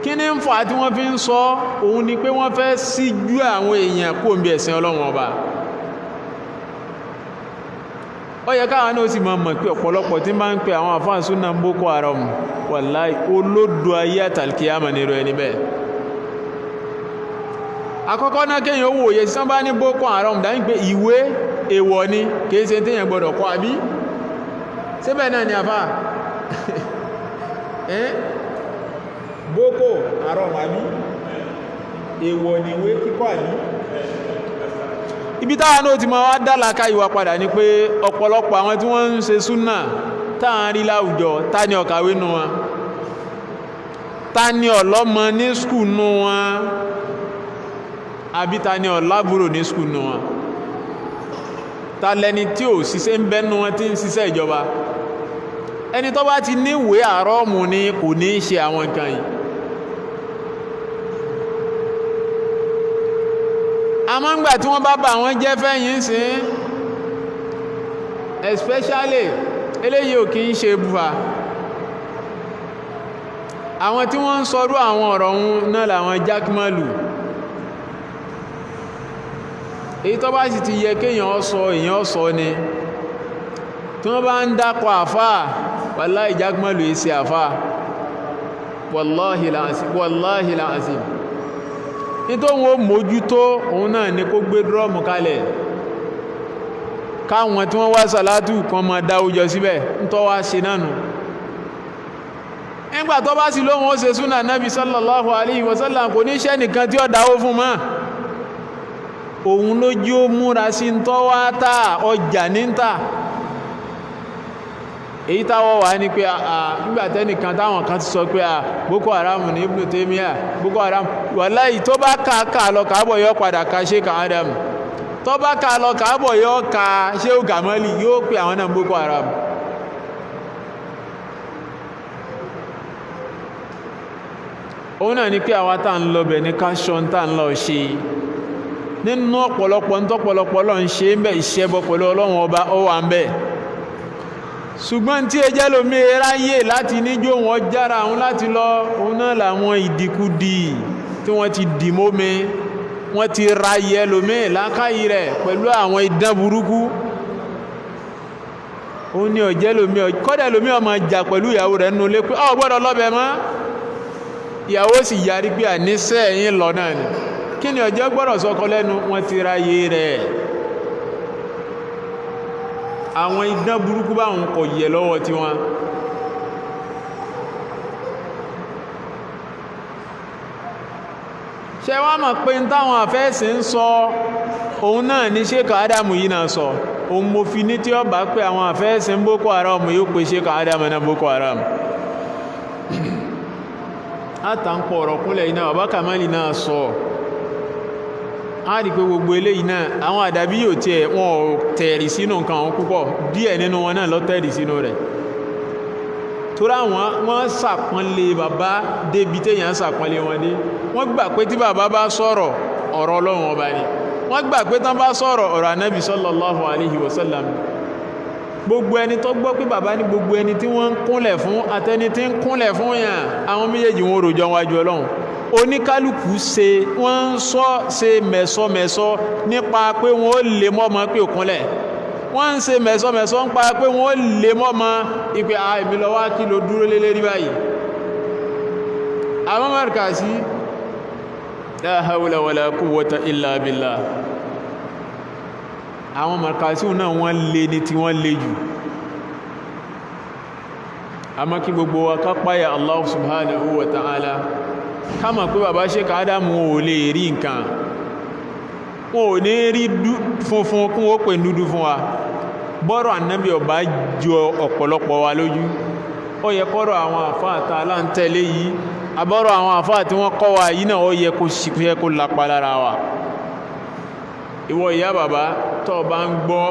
S1: kí ní ń fà tí wọ́n fi ń sọ òun ni pé wọ́n fẹ́ síjú àwọn èèyàn kó ń bí ẹ̀sìn Ọlọ́run ọba ó yẹ káwọn náà sì máa mọ̀ pé ọ̀pọ̀lọpọ̀ tí máa ń pè àwọn àfáà súnà Boko Haram wàláì olódo ayé àtàlkìyàmà nírò ẹni bẹ́ẹ̀ àkọ́kọ́ náà kéèyàn owó òye sí bá ní Boko Haram dáyìn pé ìwé èèwọ̀ ni kìí ṣe téèyàn gbọ́dọ̀ kọ́ àbí síbẹ̀ náà ni àfáà Boko Haram àbí èèwọ̀ ni ìwé kíkọ́ àbí ibi táwọn náà ti máa wá dálàkà ìwà padà ní pé ọ̀pọ̀lọpọ̀ àwọn tí wọ́n ń ṣe súnà táwọn rí láwùjọ ta ni ọ̀kàwé nù wọn ta ni ọlọ́mọ ní skul nù wọn àbí ta ni ọ̀lábúrò ní skul nù wọn ta lẹni tí ò ṣiṣẹ́ ń bẹ́nu wọn tí ń ṣiṣẹ́ ìjọba ẹni tó bá ti níwèé àrọ́ọ̀mù ni kò ní ṣe àwọn nǹkan yìí àmọ́ ńgbà tí wọ́n bá bà wọ́n jẹ́ fẹ́yìn sí especially eléyìí ò kí ń ṣe bùfà àwọn tí wọ́n ń sọrú àwọn ọ̀rọ̀ ọ̀hún náà làwọn jákmálù èyí tó bá sì ti yẹ kéèyàn sọ èèyàn sọ ni tí wọ́n bá ń dákọ̀ àfáà wàláhì jákmálù èsì àfáà wàláhì láàásìm nítorí wọn mójútó òun náà ni kó gbé drọ́ọ̀mù kalẹ̀ káwọn tí wọ́n wá sàlátù kan máa dáwùjọ síbẹ̀ nítọ́ wá ṣe nánu nígbà tó bá sì lóhun ó ṣe súnà nábi sallallahu alaihi wasallam kò ní iṣẹ́ nìkan tí ó dáwó fún mọ́ òun ló jí ó múra sí ń tọ́ wá tà ọjà ní ń tà èyí táwọ́ wà ní pé nígbàtẹ́nìkan táwọn kan ti sọ pé Boko Haram ní Ibn Taymiyyah Boko Haram wàláhì tó bá ká lọ káàbọ̀ yọ padà ká Sheikh Adam tó bá ká lọ káàbọ̀ yọ ká Sheikh Kamali yóò pè àwọn náà Boko Haram òun náà ni pé àwa tá ń lọ bẹ̀ ní káṣọ́n tá ń lọ ṣe nínú ọ̀pọ̀lọpọ̀ ntọ́pọ̀lọpọ̀ lọ ń ṣe ń bẹ̀ ìṣẹ́bọ pẹ̀lú Ọlọ́run ọba ó wà ń bẹ̀ ṣùgbọ́n tí ẹjẹ́ lómi ráyè láti níjó wọn jára àwọn láti lọ òun náà làwọn ìdìkudì tí wọ́n ti dì mómi wọ́n ti ráyè lómi lákàyè rẹ̀ pẹ̀lú àwọn idán burúkú òun ni ọ̀jẹ́ lómi kọ́dẹ̀ lómi ọmọ jà pẹ̀lú ìyàwó rẹ̀ nínú ilé pé ọ gbọ́dọ̀ lọ́bẹ̀ mọ́ ìyàwó sì yarí pé àníṣẹ́ ẹ̀yìn lọ náà ni kí ni ọjọ́ gbọ́dọ̀ sọkọ lẹ́nu wọ́n ti ráyè rẹ̀ àwọn idán burúkú báwọn kò yẹ lọ́wọ́ tí wọ́n ṣe wá mọ̀ pé táwọn àfẹ́sì ń sọ òun náà ní Sheikh Adamu yìí náà sọ òun mo fi ní tí ó bá pé àwọn àfẹ́sì ń Boko Haram yóò pé Sheikh Adamu náà Boko Haram àtàǹpọ̀ ọ̀rọ̀ kúnlẹ̀ iná bàbá Kamali náà sọ a rí pé gbogbo eléyìí náà àwọn àdàbí yóò tiẹ̀ wọn ò tẹ̀rì sínú nǹkan àwọn púpọ̀ díẹ̀ nínú wọn náà lọ tẹ̀rì sínú rẹ̀ tóra wọ́n sàpọ́nlé bàbá débi téèyàn sàpọ́nlé wọn dé wọ́n gbà pé tí bàbá bá sọ̀rọ̀ ọ̀rọ̀ Ọlọ́run ọba ni wọ́n gbà pé tán bá sọ̀rọ̀ ọ̀rọ̀ Ànábì sallallahu alaihi wasallam gbogbo ẹni tó gbọ́ pé bàbá ní gbogbo ẹni tí wọ́n ń kúnlẹ̀ fún àtẹni tí ń kúnlẹ̀ fún yàn àwọn méjèèjì wọn rojọ́ wájú Ọlọ́run oníkálùkù wọ́n ń ṣe mẹ̀sọ́mẹ̀sọ́ nípa pé wọ́n lè mọ́mọ́ pé òkúnlẹ̀ wọ́n ń ṣe mẹ̀sọ́mẹ̀sọ́ nípa pé wọ́n lè mọ́mọ́ ìpé àìbí lọ wá kí ló dúró lé lérí báyìí àwọn Markazi la hawla wala quwwata illa billah àwọn Markazi náà wọ́n lè ní tí wọ́n lè jù àmọ́ kí gbogbo wa ká páyà Allah subhanahu wa ta'ala ká mọ̀ pé bàbá Sheikh Adamu ò lè rí nǹkan wọn ò ní rí funfun kún ó pè dúdú fún wa bọ́rọ̀ Ànábì ọba jọ ọ̀pọ̀lọpọ̀ wa lójú ó yẹ kọ́rọ̀ àwọn àfáà tá aláǹtẹ̀lé yìí àbọ́rọ̀ àwọn àfáà tí wọ́n kọ́ wa yìí náà ó yẹ kó ṣìkúyẹ kó lápá lára wa ìwọ ìyá bàbá tó bá ń gbọ́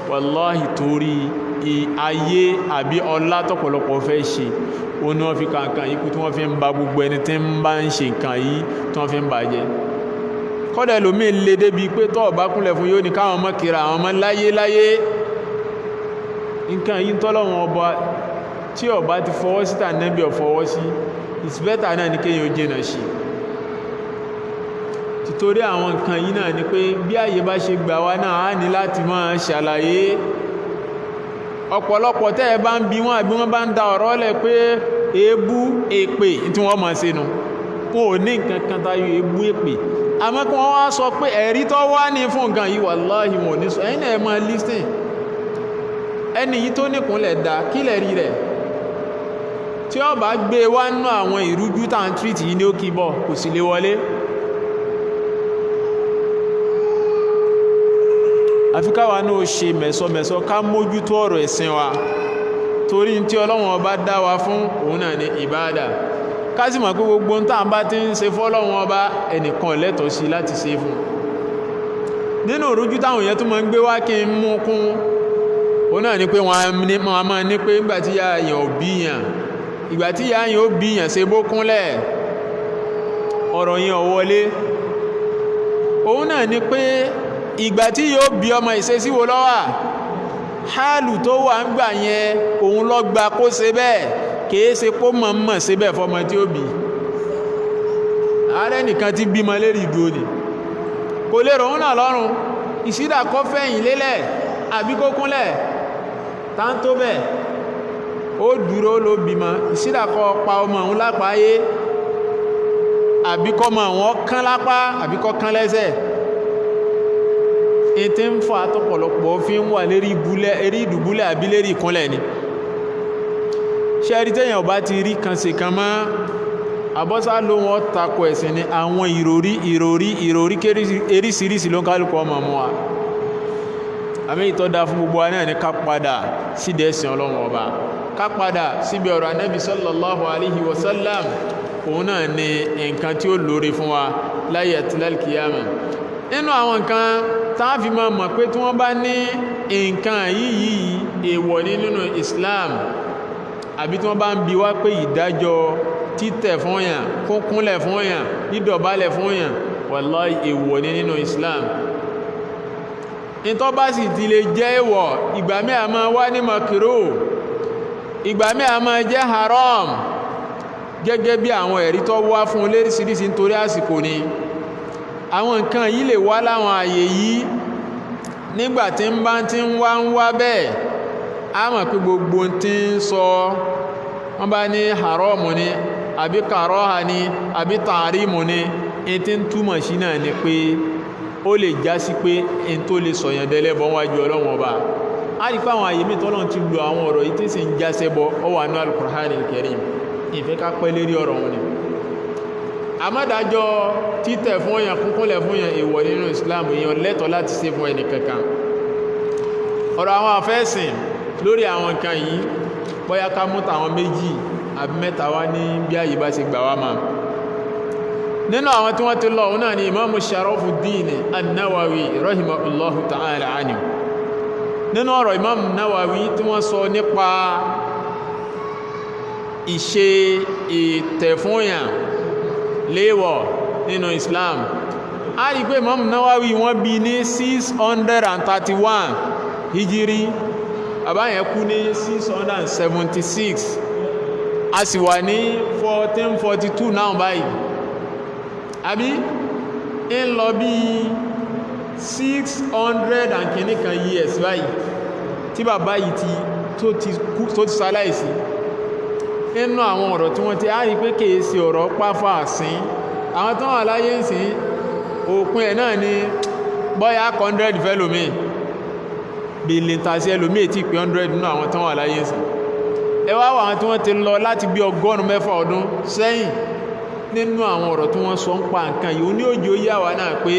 S1: wàláhì torí ayé àbí ọlá tọ́pọ̀lọpọ̀ fẹ́ ṣe ó ní wọ́n fi kàǹkàn yìí kú tí wọ́n fi ń ba gbogbo ẹni tí ń bá ń ṣe nǹkan yìí tí wọ́n fi ń bàjẹ́ kọ́dẹ̀ lómi lè débi pé tọ́ bá kúnlẹ̀ fún yóò ní káwọn ọmọ kìrà àwọn ọmọ láyé nǹkan yìí tọ́lọ́wọ́n ọba tí ọba ti fọwọ́ sí tà nẹ́bí ọ̀fọwọ́ sí it's better náà ní kéyàn ó jẹ́nà sí títorí àwọn nǹkan yìí náà ni pé bí àyè bá ṣe gbà wá náà á ní láti máa ṣàlàyé ọ̀pọ̀lọpọ̀ tẹ́ ẹ bá ń bi wọ́n àbí wọ́n bá ń da ọ̀rọ̀ lẹ̀ pé èébú èpè tí wọ́n mọ̀ sínú wọn ò ní nǹkan kan tayọ èébú èpè àmọ́ kí wọ́n wá sọ pé ẹ̀rí tó wá ní fún nǹkan yìí wàláhì wọn ò ní sọ ẹ̀yin náà ẹ máa listen ẹni yìí tó níkùnlẹ̀ dá kílẹ̀ rí rẹ̀ tí ó bá gbé wá nú àwọn ìrújú tá ń tírìtì yìí ní ó kí bọ̀ kò sì lè wọlé àfi káwa náà ṣe mẹ̀sọmẹ̀sọ ká mójútó ọ̀rọ̀ ẹ̀sìn wa torí tí Ọlọ́run ọba dá wa fún òun náà ní ìbáadà ká sì mọ̀ pé gbogbo ń tàn bá ti ń ṣe fọ́lọ́run ọba ẹnìkan lẹ́tọ̀ọ́ sí láti ṣe fún nínú ìrújú táwọn èèyàn tó máa ń gbé wá kí n mú kún ó náà ni pé wọ́n a máa ní pé nígbà tí ìyá yẹn ò bíyàn ìgbà tí ìyá yẹn ó bíyàn ṣe bó kúnlẹ̀ ọ̀rọ̀ yẹn ò wọlé òun náà ni pé ìgbà tí yóò bí ọmọ ìṣesíwo lọ́wà hálù tó wà ń gbà yẹn òun lọ gba kó ṣe bẹ́ẹ̀ kìí ṣe kó mọ̀ ṣe bẹ́ẹ̀ fọmọ tí ó bí ààrẹ nìkan ti bímọ lérí ìdúró ni kò lè rọ̀hún náà lọ́rùn ìṣídà kọ́ fẹ̀yìn lélẹ̀ àbí kó kúnlẹ̀ tá ń tó bẹ́ẹ̀ ó dúró ló bímọ ìṣídà kọ́ pa ọmọ òun lápáyé àbí kọ́ mọ àwọn kán lápá àbí kọ́ kán lẹ́sẹ̀ ètè ń fọ́ àtọ́pọ̀lọpọ̀ fi ń wà lérí ìdùbúlẹ̀ àbí lérí ìkúnlẹ̀ ni ṣe rí tẹ́yàn ọba ti rí kan sí kan mọ́ àbọ́sá ló wọ́n takò ẹ̀sìn ni àwọn ìròrí eríṣiríṣi ló ń kálùkù ọmọ mọ́ wa àmì ìtọ́dá fún gbogbo wa náà ní ká padà síbi ẹ̀sìn ọlọ́run ọba ká padà síbi ọ̀rọ̀ anábì sallallahu alaihi wasallam òun náà ni nǹkan tí ó lóore fún wa láyé àti lálkìyàmà nínú àwọn nǹkan táàfi máa mọ̀ pé tí wọ́n bá ní nǹkan yìí èèwọ̀ ní nínú Islam àbí tí wọ́n bá ń bi wá pé ìdájọ́ títẹ̀ fún yàn kúnkúnlẹ̀ fún yàn dídọ̀bálẹ̀ fún yàn wallahi èèwọ̀ ní nínú Islam ìtọ́ bá sì ti lè jẹ́ èèwọ̀ ìgbà mí a máa wá ní makiro ìgbà mí a máa jẹ́ haram gẹ́gẹ́ bí àwọn ẹ̀rí tó wá fún léríṣiríṣi nítorí àsìkò ni àwọn nǹkan yìí lè wá láwọn àyè yìí nígbàtí ń bá ti ń wá bẹ́ẹ̀ a mọ̀ pé gbogbo tí ń sọ wọ́n bá ní haramu ni àbí kàrọ́ha ni àbí tààrímù ni in tí ń túmọ̀ sí náà ni pé ó lè já sí pé in tó lè sọ̀yàn dẹ́lẹ́bọ̀ wájú Ọlọ́run ọba a rí pé àwọn àyè mi tọ́lọ́run ti lo àwọn ọ̀rọ̀ yìí tí sì ń já sẹ́bọ ó wà ní Al-Qur'an Al-Karim ìfẹ́ ká pẹ́ lérí ọ̀rọ̀ wọn ni àmọ́dájọ́ títẹ̀ fún èèyàn kúnkúnlẹ̀ fún èèyàn èèwọ̀ nínú Islam èèyàn lẹ́tọ̀ọ́ láti ṣe fún ẹnì kankan ọ̀rọ̀ àwọn àfẹ́sìn lórí àwọn nǹkan yìí bóyá ká mú tàwọn méjì àbí mẹ́ta wá ní bí àyè bá ṣe gbà wá ma nínú àwọn tí wọ́n ti lọ òun náà ni Imamu Sharafuddin An-Nawawi rahimahullahu ta'ala anhu nínú ọ̀rọ̀ Imam Nawawi tí wọ́n sọ nípa ìṣe ìtẹ̀fúnyàn léèwọ̀ nínú Islam a rí pé Imam Nawawi wọ́n bí ní 631 hijiri àbáyẹn kú ní 676 a sì wà ní 1442 náà báyìí àbí ń lọ bí 600 and kìíníkan years báyìí tí bàbá yìí tó ti ṣaláìsí nínú àwọn ọ̀rọ̀ tí wọ́n ti á rí pé kìí sí ọ̀rọ̀ pàfà sín àwọn tó wà láyé ń sìn òpin ẹ̀ náà ni bọ́yá 100 fẹ́lòmí bèèlè tàṣí ẹlòmí tí pé 100 nínú àwọn tó wà láyé ń sìn ẹ wá wà àwọn tí wọ́n ti lọ láti bí 106 ọdún sẹ́yìn nínú àwọn ọ̀rọ̀ tí wọ́n sọ ń pa nǹkan yìí ó ní òjò yà wá náà pé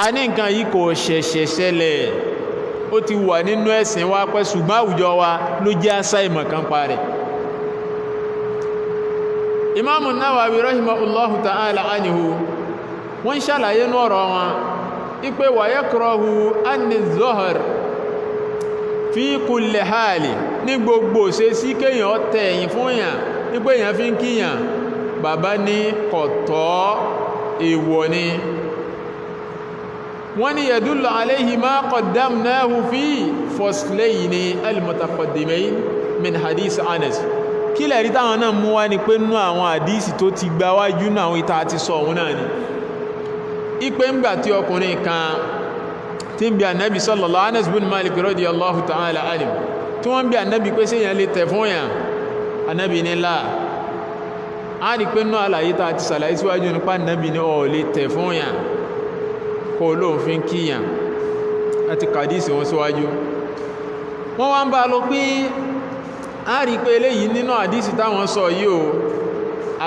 S1: a ní nǹkan yìí kò ṣẹ̀ṣẹ̀ ṣẹlẹ̀ ó ti wà nínú ẹ̀sìn wa pẹ́ ṣùgbọ́n àwùjọ wa ló jẹ́ àṣà ìmọ̀ kan pa rẹ̀ Imam Nawawi rahimahullahu ta'ala anhu wọ́n ṣàlàyé ní ọ̀rọ̀ wọn ipé wa yakrahu anni zohar fi kulli hali ní gbogbo ṣe sí kéèyàn tẹ̀yìn fún yàn nípé èyàn fi ń kíyàn bàbá ní kọ̀tọ́ èèwọ̀ ni wọ́n ní yadullu alayhi ma qaddamnahu fi faslayni al-mutaqaddimayn min hadith Anas kí lẹ̀rí táwọn náà mú wá ní pé nínú àwọn àdísì tó ti gba wájú náà àwọn ìta àti sọ òun náà ni ipé ń gbà tí ọkùnrin kan tí ń bí ànábì sallallahu Anas bin Malik radiyallahu ta'ala anhu tí wọ́n bí ànábì pé sí èyàn lè tẹ̀ fún yàn ànábì ní láà á rí pé nínú àlàyé ta àti sàlàyé síwájú nípa ànábì ní ó lè tẹ̀ fún yàn kó lóòfin kíyàn àti kàdísì wọn síwájú wọ́n wá ń bá lọ pé a rí pé eléyìí nínú àdísì táwọn sọ yìí o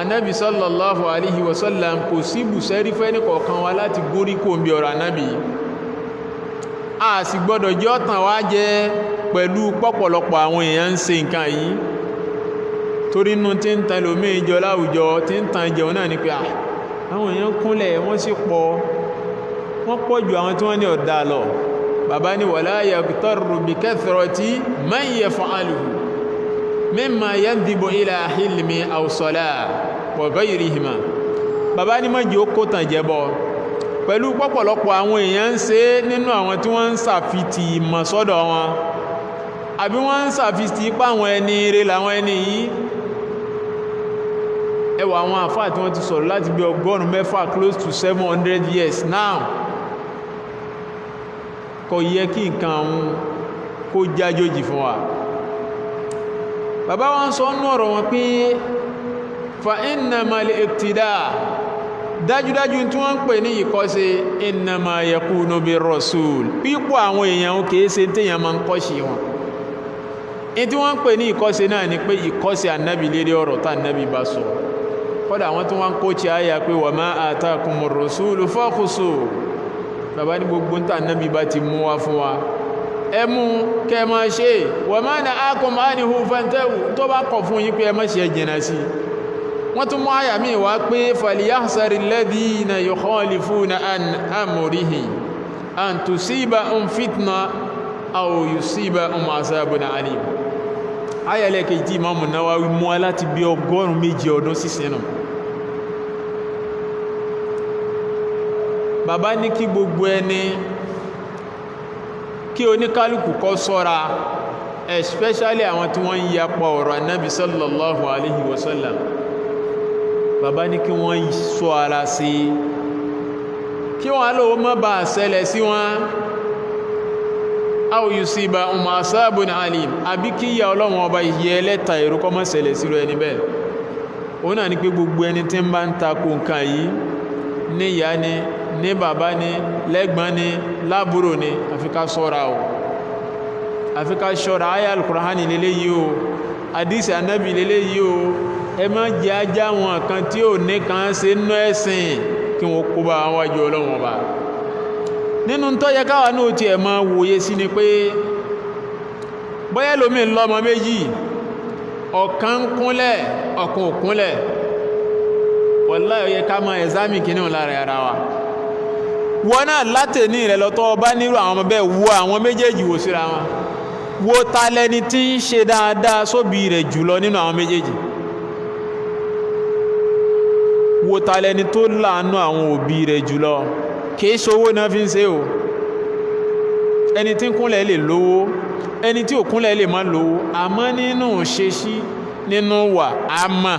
S1: anábì sallallahu alaihi wasallam kò sí bùsẹ́rí fẹ́ ní kọ̀ọ̀kan wa láti gúrí kò ń bí ọ̀rọ̀ anábì a sì gbọ́dọ̀ jẹ́ ọ̀tàn wá jẹ́ pẹ̀lú pọ̀pọ̀lọpọ̀ àwọn èèyàn ń ṣe nǹkan yìí torí inú tí ń tan lómi ìjọ láwùjọ tí ń tan jẹun náà ni pé àwọn èèyàn kúnlẹ̀ wọ́n sì wọ́n pọ̀ ju àwọn tí wọ́n ní ọ̀dá lọ. bàbá ní wala yaghtarru bi kathrati man yaf'aluhu mimma yandhibu ila hilmi aw salah wa ghayrihima. bàbá ní mọ́jì ó kó tàn jẹ́bọ pẹ̀lú pọ̀pọ̀lọpọ̀ àwọn èèyàn ń ṣe nínú àwọn tí wọ́n ń ṣàfitì ìmọ̀ sọ́dọ̀ wọn àbí wọ́n ń ṣàfitì ipá àwọn ẹni ire làwọn ẹni yìí. ẹwà àwọn àfáà tí wọ́n ti sọ̀rọ̀ láti bí 100 close to 700 years now. kò yẹ kí nǹkan àwọn kó jájójì fún wa. bàbá wọn sọ nú ọ̀rọ̀ wọn pé fa innamal iqtida dájúdájú tí wọ́n ń pè ní ìkọ́ṣe innama yakunu bir rasul pípọ̀ àwọn èèyàn kìí ṣe téèyàn máa ń kọ́ṣe wọn. in tí wọ́n ń pè ní ìkọ́ṣe náà ni pé ìkọ́ṣe ànábì lédè ọ̀rọ̀ tá ànábì bá sọ. kọ́dà àwọn tí wọ́n ń kóòtì àyà pé wa ma atakumur rasulu fakhusu. bàbá ní gbogbo ń tà ànábì bá ti mú wá fún wa ẹ mú kẹ́ máa ṣe wa ma na'akum anhu fantahu tó bá kọ̀ fún yín pé ẹ má ṣe ẹ jìnà sí. wọ́n tún mú àyà míì wá pé falyahzari alladhina yukhalifuna an amrihi an tusibahum fitna aw yusibahum azabun alim. àyà lẹ́kẹ̀ẹ́ tí Imamu Nawawi mú wá láti bí 100 ọdún sísìn náà. bàbá ní kí gbogbo ẹni kí oníkálùkù kó ṣọ́ra especially àwọn tí wọ́n ń yapa ọ̀rọ̀ Ànábì sallallahu alaihi wasallam. bàbá ní kí wọ́n ṣọ́ ara sí kí wọ́n lówó má bá ṣẹlẹ̀ sí wọn aw yusibahum azabun alim àbí kí ìyà Ọlọ́run ọba ìyẹ ẹlẹ́ta èrò kó má ṣẹlẹ̀ sí ẹni bẹ́ẹ̀. òun náà ni pé gbogbo ẹni tí ń bá ń takò nǹkan yìí ní ìyá ni ní bàbá ni lẹ́gbọ́n ni lábúrò ni àfi ká ṣọ́ra o àfi ká ṣọ́ra. àyá al-Qur'ani lélẹ́yìí o àdísì Ànábì lélẹ́yìí o ẹ má jẹ́ ajá wọn kan tí ò ní kan ṣe nú ẹ̀sìn kí wọ́n kó bá wọn wájú Ọlọ́run ọba. nínú tó yẹ káwa náà ti ẹ̀ máa wòye sí ni pé bóyá lómi lọ́mọ méjì ọ̀kan kúnlẹ̀ ọ̀kan ò kúnlẹ̀ wallahi ó yẹ ká máa ẹ̀zámì kìíní lára ara wa. wọ́n náà látẹ̀ní rẹ̀ lọ́tọ́ bá nírò àwọn ọmọ bẹ́ẹ̀ wo àwọn méjèèjì wò síra wọn wo ta lẹni tí ń ṣe dáadáa sóbí rẹ̀ jùlọ nínú àwọn méjèèjì wo ta lẹni tó láàánú àwọn òbí rẹ̀ jùlọ. kìí ṣowó náà fi ń ṣe o. ẹni tí ń kúnlẹ̀ lè lówó ẹni tí ò kúnlẹ̀ lè má lówó àmọ́ nínú ṣe sí nínú wà á mà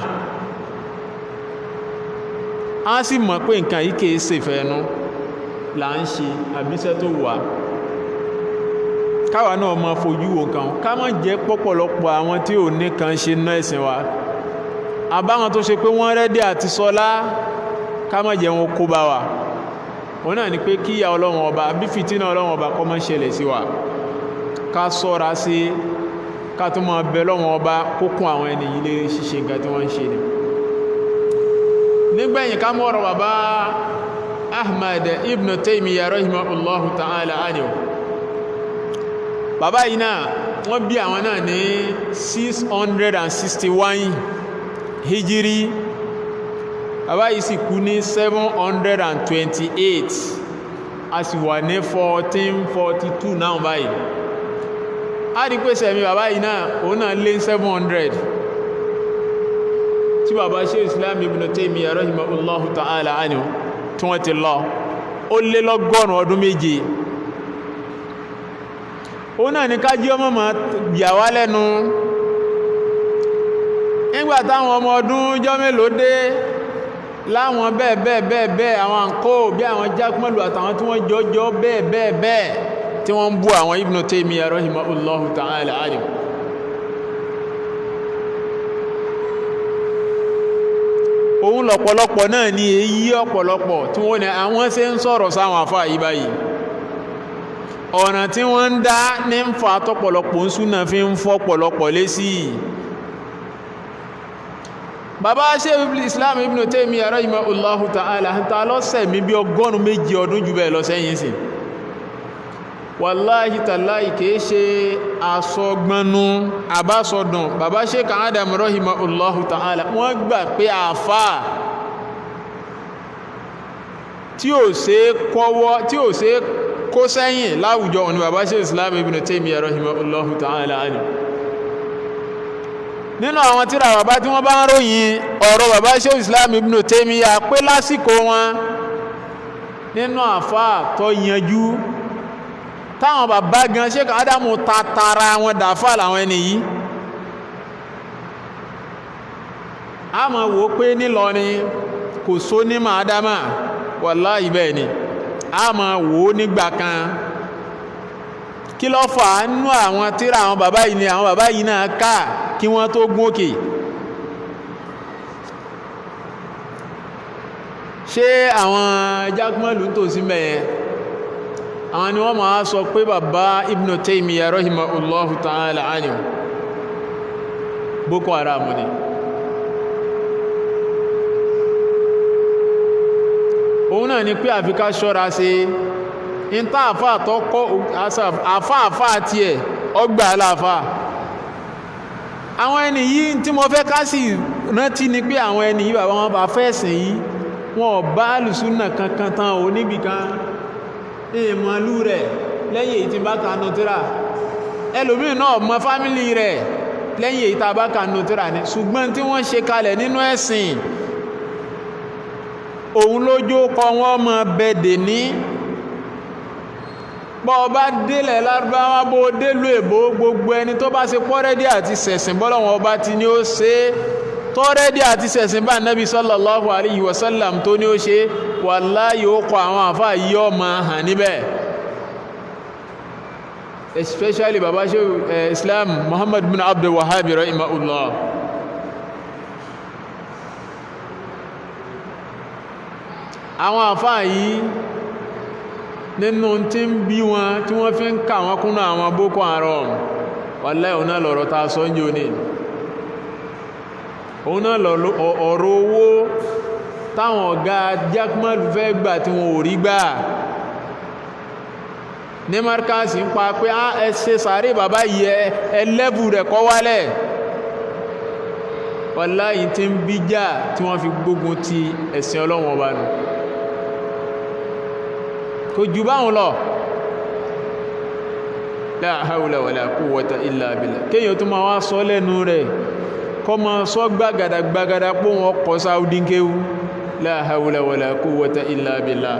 S1: á sì mọ̀ pé nǹkan yìí kìí ṣèfẹ́nu là ń ṣe àbíṣẹ́ tó wà. káwa náà máa fojú wo nǹkan ká má jẹ́ pọ̀pọ̀lọpọ̀ àwọn tí ò ní kan ṣe ná ẹ̀sìn wa àbáwọn tó ṣe pé wọ́n rẹ́dí àti sọlá ká má jẹ́ wọn kó bá wa. òun náà ni pé kí ìyà Ọlọ́run ọba bí fìtínà Ọlọ́run ọba kó má ṣẹlẹ̀ sí wa ká ṣọ́ra sí ká tó máa bẹ Ọlọ́run ọba kó kún àwọn ẹni yìí lè ṣiṣẹ́ nǹkan tí wọ́n ń ṣe ni. nígbẹ̀yìn ká mọ̀rọ̀ bàbá Ahmad ibn Taymiyyah rahimahullahu ta'ala anhu. bàbá yìí náà wọ́n bí àwọn náà ní 661 hijiri bàbá yìí sì kú ní 728 a sì wà ní 1442 náà báyìí. a rí pé sẹ̀mí bàbá yìí náà òun náà lé 700 tí bàbá Shaykh Islam ibn Taymiyyah rahimahullahu ta'ala anhu tí wọ́n ti lọ ó lé lọ́gọ́rùn ọdún méje. òun náà ní kájí ọmọ ma yà wá lẹ́nu nígbà táwọn ọmọ ọdún jọ́ mélòó dé láwọn bẹ́ẹ̀ àwọn àǹkó bí àwọn jákmọ́lù àtàwọn tí wọ́n jọjọ́ bẹ́ẹ̀ tí wọ́n ń bú àwọn Ibn Taymiyyah rahimahullahu ta'ala anhu. òun lọ̀pọ̀lọpọ̀ náà ní èyí ọ̀pọ̀lọpọ̀ tí wọ́n ní àwọn ṣe ń sọ̀rọ̀ sáwọn àfáà yìí báyìí ọ̀nà tí wọ́n ń dá ní ń fa tọ́pọ̀lọpọ̀ ń súnà fi ń fọ́ pọ̀lọpọ̀ lésì. bàbá Shaykh Islam Ibn Taymiyyah rahimahullahu ta'ala ta lọ́sẹ̀ mi bí 100 ọdún jù bẹ́ẹ̀ lọ sẹ́yìn sí wàláhì tàláhì kìí ṣe asọgbọnú àbásọdùn. Bàbá Sheikh Adam rahimahullahu ta'ala wọ́n gbà pé àfáà tí ò ṣe kó sẹ́yìn láwùjọ òní bàbá Sheikh Islam Ibn Taymiyyah rahimahullahu ta'ala ani. Nínú àwọn tírà bàbá tí wọ́n bá ń ròyìn ọ̀rọ̀ bàbá Sheikh Islam Ibn Taymiyyah pé lásìkò wọn nínú àfáà tó yanjú táwọn bàbá gan Sheikh Adamu tatara wọn dàfà làwọn ẹni yìí. A máa wò pé nílọrin kò só ní màádámà, wàláhì bẹ́ẹ̀ ni. A máa wò nígbà kan kí ló fà á nínú àwọn tírà àwọn bàbá yìí ni àwọn bàbá yìí náà ká kí wọ́n tó gún òkè. Ṣé àwọn jákúmọ́lù tó sí mẹ́yẹn àwọn ni wọ́n máa sọ pé bàbá Ibn Taymiyyah rahimahullahu ta'ala anhu Boko Haram ni? Òun náà ni pé àfikà ṣọ́ra sí ìta àfá àtọ́kọ́ àfá àti ẹ̀ ọgbà aláfà. Àwọn ẹni yìí tí mo fẹ́ ká sì rántí ni pé àwọn ẹni yìí bàbá wọn bá fẹ́ẹ̀sìn yìí wọn bá alùsúnà kankan tán ò níbi kan ìmọ̀lú rẹ̀ lẹ́yìn èyí tí bá kanú tíra. Ẹlòmíì náà mọ fámílì rẹ̀ lẹ́yìn èyí tí bá kanú tíra ní. Ṣùgbọ́n tí wọ́n ṣe kalẹ̀ nínú ẹ̀sìn òun lójó kọ wọ́n mọ bẹ̀dẹ̀ ní. Bọ́ bá délẹ̀ Lárúbáwá bó délú èbó gbogbo ẹni tó bá ṣe pọ́rẹ́dí àti sẹ̀sìn bọ́lọ́wọ́n ọba ti ní ó ṣe tọ́rẹ́dí àti sẹ̀sìn bá Nábì sallallahu alayhi wa sallam tó ní ó ṣe wàláhì ó kọ àwọn àfáà yìí ọmọ hàn níbẹ̀. Especially bàbá Sheikh Islam Muhammad bin Abdul Wahhab rahimahullah. Àwọn àfáà yìí nínú tí ń bí wọn tí wọ́n fi ń kà wọ́n kúnnà àwọn Boko Haram wàláhì òun náà lọ̀rọ̀ ta sọ́njọ́ ní òun náà ọ̀rọ̀ owó táwọn ọ̀gá Jakmal fẹ́ gbà tí wọ́n ò rí gbà ní markasi ń pa pé ẹ ṣe sàárè bàbá yìí ẹlẹ́bù rẹ̀ kọ́ wálẹ̀. Wàláhì tí ń bí jà tí wọ́n fi gbógun ti ẹ̀sìn Ọlọ́run ọba nù kò jù báhùn lọ. La hawla wala quwwata illa billah. Kéyàn tó máa wá sọ lẹ́nu rẹ̀ kọ́ máa sọ gbàgàdàgbàgàdà pé wọ́n kọ́ Saudi kéwú. La hawla wala quwwata illa billah.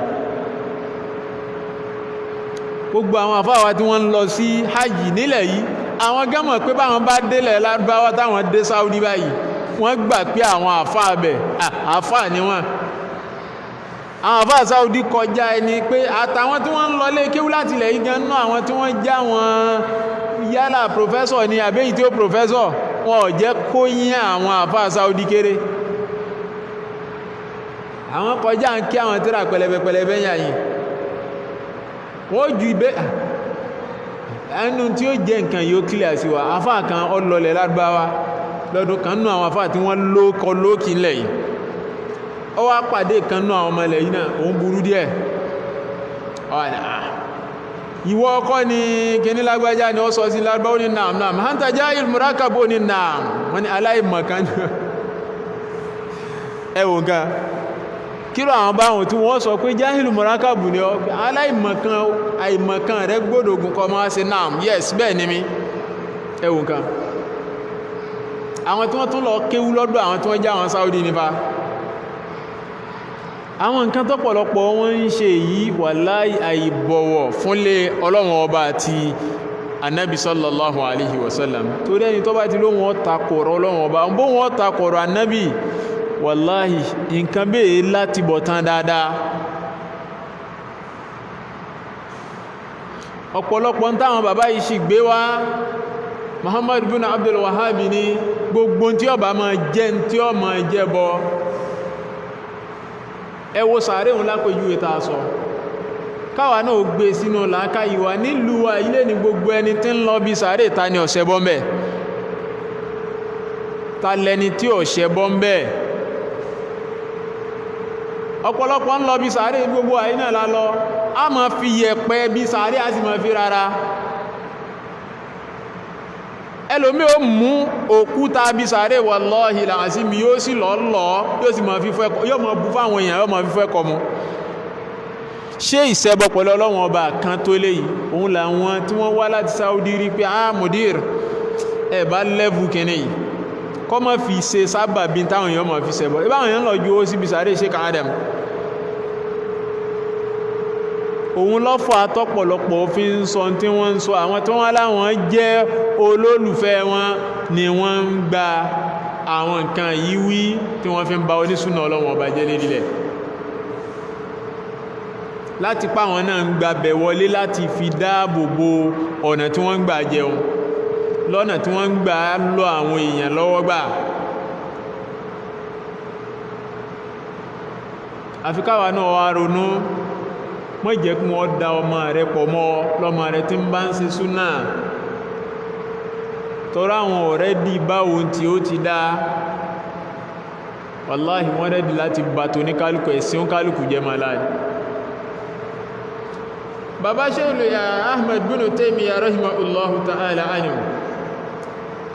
S1: Gbogbo àwọn àfáwà tí wọ́n ń lọ sí hajj nílẹ̀ yìí àwọn gámọ̀ pé báwọn bá délẹ̀ Lárúbáwá táwọn dé Saudi báyìí wọ́n gbà pé àwọn àfáà bẹ̀ àfáà ni wọ́n. Àwọn àfáà Saudi kọjá ẹni pé àtàwọn tí wọ́n ń lọ lé kéwú láti ilẹ̀ yìí gan náà àwọn tí wọ́n já wọn yálà professor ni àbẹ́yìí tí ó professor wọn ò jẹ́ kó yín àwọn àfáà Saudi kéré. Àwọn kọjá ń kí àwọn tíra pẹlẹbẹpẹlẹbẹ yà yìí wọ́n ju ibẹ́ ẹnu tí ó jẹ́ nǹkan yóò clear sí wa. Àfáà kan ọlọ́lẹ̀ Lárúbáwá lọ́dún kan nú àwọn àfáà tí wọ́n lókọ lókì ńlẹ̀ yìí ó wá pàdé kan nú àwọn ọmọ ilẹ̀ yìí náà òun burú díẹ̀. Ìwọ ọkọ́ ni kíní lágbájá ni ó sọ sí Lárúbáwá ní naam naam hanta jahil murakabo ní naam wọ́n ni aláìmọ̀kan ẹwọ̀n kan kílò àwọn báwọn tí wọ́n sọ pé jáhìlù mọ̀rákàbù ni àìmọ̀kan rẹ̀ gbódògùn kọ máa ṣe naam yes bẹ́ẹ̀ ni mi ẹwùn kan. Àwọn tí wọ́n tún lọ kéwú lọ́dọ̀ àwọn tí wọ́n já àwọn Saudi nípa àwọn nǹkan tó pọ̀lọpọ̀ wọ́n ń ṣe yìí wàláhì àìbọ̀wọ̀ fúnlé Ọlọ́run ọba àti Ànábì sallallahu alaihi wasallam. torí ẹni tó bá ti lóhun ọ̀takọ̀rọ̀ Ọlọ́run ọba bó wọ́n takọ̀rọ̀ Ànábì wàláhì nǹkan bẹ́ẹ̀ láti bọ̀ tán dáadáa. Ọ̀pọ̀lọpọ̀ táwọn bàbá yìí sì gbé wá Muhammad bin Abdul Wahhab ní gbogbo tí ó bá máa jẹ́ tí ó máa jẹ́ bọ ẹ wo sàárè òun lápẹjú ìta sọ káwa náà gbé sínú làákàyè wa nílùú wa ilé ní gbogbo ẹni tí ń lọ bí sàárè ta ni ọ̀sẹ̀ bọ́ mbẹ́ ta lẹni tí ọ̀sẹ̀ bọ́ mbẹ́ ọ̀pọ̀lọpọ̀ ń lọ bí sàárè gbogbo àyínà la lọ a máa fi yẹ̀pẹ̀ bí sàárè a sì máa fi rárá ẹlòmí ó mú òkúta bí sàárè wallahi làásìm yóò sì lọ́lọ́ yóò sì máa fi fẹ́ yóò máa bú fáwọn èèyàn yóò máa fi fẹ́ kọ mu ṣé ìṣẹ́bọ pẹ̀lú Ọlọ́run ọba kan tó léyìí òun làwọn tí wọ́n wá láti Saudi rí pé mudir ẹ̀ bá lẹ́bù kìíní yìí kọ́ mọ́ fi ṣe sábà bí táwọn èèyàn mọ̀ fi ṣẹbọ ìbáwọn èèyàn lọ ju ó síbi sàárè Sheikh Adam òun lọ́fọ̀ àtọ́pọ̀lọpọ̀ fi ń sọ tí wọ́n ń sọ àwọn tí wọ́n láwọn jẹ́ olólùfẹ́ wọn ni wọ́n ń gba àwọn nǹkan yìí wí tí wọ́n fi ń ba onísùnà Ọlọ́run ọba jẹ́ lérílẹ̀ láti pa àwọn náà ń gba bẹ̀ wọlé láti fi dáàbò bo ọ̀nà tí wọ́n ń gbà jẹun lọ́nà tí wọ́n ń gbà lọ àwọn èèyàn lọ́wọ́ gbà àfikáwà náà wá ronú mọ́ jẹ́ kí wọ́n da ọmọ rẹ̀ pọ̀ mọ́ lọ́mọ rẹ̀ tí ń bá ń ṣe súnà tọ́rọ àwọn ọ̀rẹ́ dì báwo tí ó ti dá wàláhì wọ́n rẹ̀ dì láti bá tó ní kálùkù ẹ̀sìn kálùkù jẹ́ màláì bàbá ṣéèlú ya Ahmad bin Taymiyyah rahimahullahu ta'ala anhu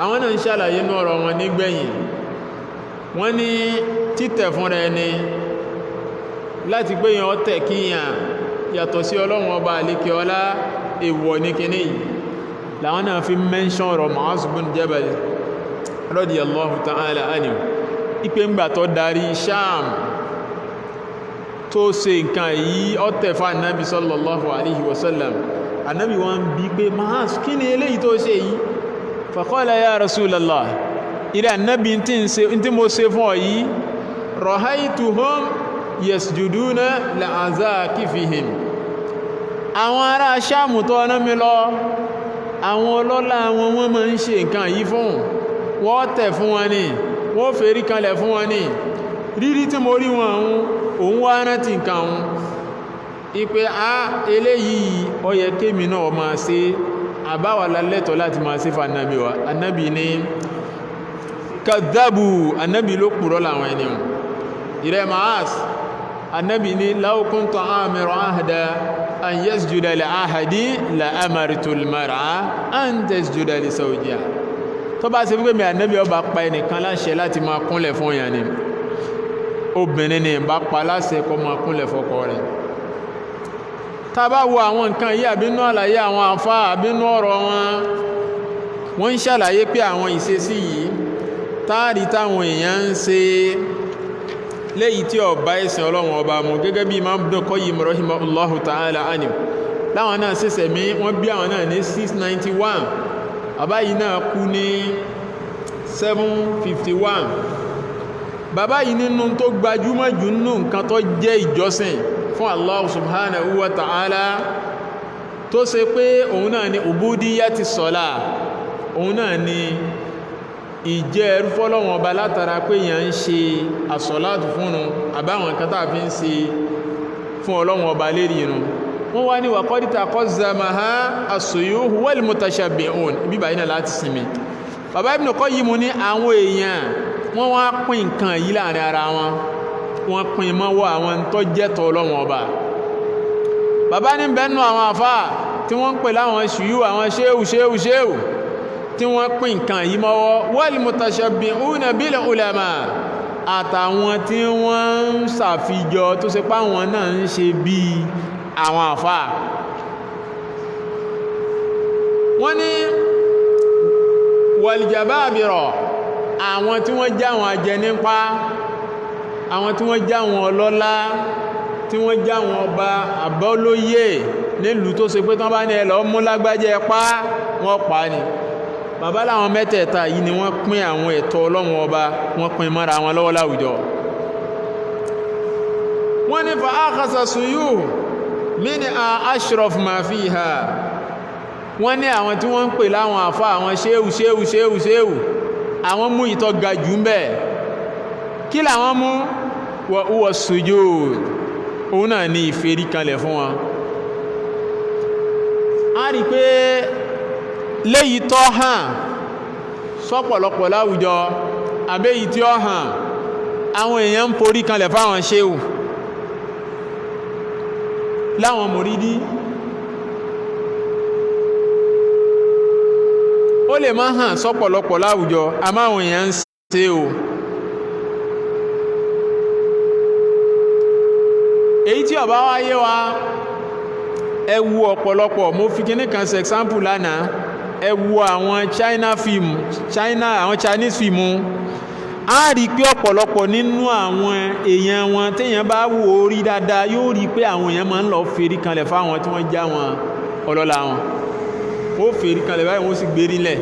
S1: àwọn náà ń ṣàlàyé ní ọ̀rọ̀ wọn nígbẹ̀yìn wọ́n ní títẹ̀ fúnra ẹni láti gbéyàn ọ̀tẹ̀ kíyàn yàtọ̀ sí Ọlọ́run ọba àlékè ọlá èwọ̀ ní kíní láwọn náà fi mẹ́ṣán ọ̀rọ̀ Mu'adh bin Jabal radiyallahu ta'ala anhu ipé ń gbà tó darí Sham tó ṣe nǹkan yìí ọ̀tẹ̀ fún Ànábì sallallahu alaihi wasallam Ànábì wọ́n bí pé Mu'adh kí ni eléyìí tó ṣe yìí faqala ya Rasulallah ìrẹ́ Ànábì tí mo ṣe fún ọ yìí ra'aytuhum yasjuduna la'azakifihim àwọn ará Ṣáàmù tó ọ̀nà mi lọ àwọn ọlọ́lá wọ́n máa ń ṣe nǹkan yìí fún wọ́n tẹ̀ fún wọn ni wọ́n fèrí kanlẹ̀ fún wọn ni rírí tí mo rí wọn òun wá rántí nǹkan òun ipé eléyìí ó yẹ kémi náà máa ṣe àbáwà lálẹ́tọ̀ láti máa ṣe fún Ànábì wa Ànábì ní kadhabu Ànábì ló pùrọ́ làwọn ẹni ìrẹ́ Mu'adh Ànábì ní law kuntu amiru ahda an yasjuda li ahadi la amartu al-mar'a an tasjuda li zawjiha tó bá ṣe wípé mi Ànábì ó bá pa ẹnìkan láṣẹ láti máa kúnlẹ̀ fún ìyàn ni obìnrin ni bá pa láṣẹ kó máa kúnlẹ̀ fọ́kọ rẹ̀ tá bá wo àwọn nǹkan yìí àbínú àlàyé àwọn àfá àbínú ọ̀rọ̀ wọ́n ń ṣàlàyé pé àwọn ìṣesí yìí táàrí táwọn èèyàn ń ṣe léyìí tí ó bá ẹ̀sìn Ọlọ́run ọba mu gẹ́gẹ́ bí Imam Ibn Qayyim rahimahullahu ta'ala anhu láwọn náà ṣẹ̀ṣẹ̀ mí wọ́n bí àwọn náà ní 691 bàbá yìí náà kú ní 751 bàbá yìí nínú tó gbajúmọ̀ jù nínú nǹkan tó jẹ́ ìjọsìn fún Allah subhanahu wa ta'ala tó ṣe pé òun náà ni ubudiyyati sọ́lá òun náà ni ìjẹ́ ẹrú fọ́lọ́wọ́n ọba látara pé èèyàn ń ṣe àsọ̀láàtù fúnnu àbáwọn kan tàà fi ń ṣe fún Ọlọ́run ọba lérí inú wọ́n wá ní wa qad taqazzamaha as-suyuh wal mutashabbi'un bíbá iná láti sinmi bàbá Ibn Qayyim ní àwọn èèyàn wọ́n wá pín nǹkan yìí láàrin ara wọn wọ́n pín mọ́wọ́ àwọn tó jẹ́tọ̀ Ọlọ́run ọba bàbá ní bẹ́ẹ̀nù àwọn àfá tí wọ́n ń pè láwọn ṣùyú àwọn ṣéhù tí wọ́n pín nǹkan yìí mọ́wọ́ wal mutashabbi'una bil ulama àtàwọn tí wọ́n ń ṣàfijọ tó ṣe páwọn náà ń ṣe bí àwọn àfá wọ́n ní wal jababira àwọn tí wọ́n já wọn ajẹ nípa àwọn tí wọ́n já wọn ọlọ́lá tí wọ́n já wọn ọba àbọ́lóyè nílùú tó ṣe pé tán bá ní ẹlọ mú lágbájẹ́ pa wọ́n pa ni bàbá láwọn mẹ́tẹ̀ẹ̀ta yìí ni wọ́n pín àwọn ẹ̀tọ́ Ọlọ́run ọba wọ́n pín mọ́ra wọn lọ́wọ́ láwùjọ wọ́n ní fa akhasa suyuh min ashraf ma fiha wọ́n ní àwọn tí wọ́n ń pè láwọn àfá àwọn ṣéhù àwọn mú ìtọ́ ga jù ń bẹ̀ kí làwọn mú wa huwa sujud òun náà ní ìfèrí kanlẹ̀ fún wọn a rí pé léyìí tọ́ hàn sọ́pọ̀lọpọ̀ láwùjọ àbẹ́yìí tí ó hàn àwọn èèyàn ń forí kanlẹ̀ fáwọn ṣéhù láwọn mùrídí ó lè má hàn sọ́pọ̀lọpọ̀ láwùjọ àmọ́ àwọn èèyàn ń ṣe o. èyí tí ó bá wá yé wa ẹ wo ọ̀pọ̀lọpọ̀ mo fi kíní kan ṣe example lánàá ẹ wo àwọn àwọn Chinese film a rí pé ọ̀pọ̀lọpọ̀ nínú àwọn èèyàn wọn téèyàn bá wò ó rí dáadáa yóò rí pé àwọn èèyàn máa ń lọ fèrí kanlẹ̀ fáwọn tí wọ́n já wọn ọlọ́lá wọn ó fèrí kanlẹ̀ báyìí wọ́n sì gbérí lẹ̀.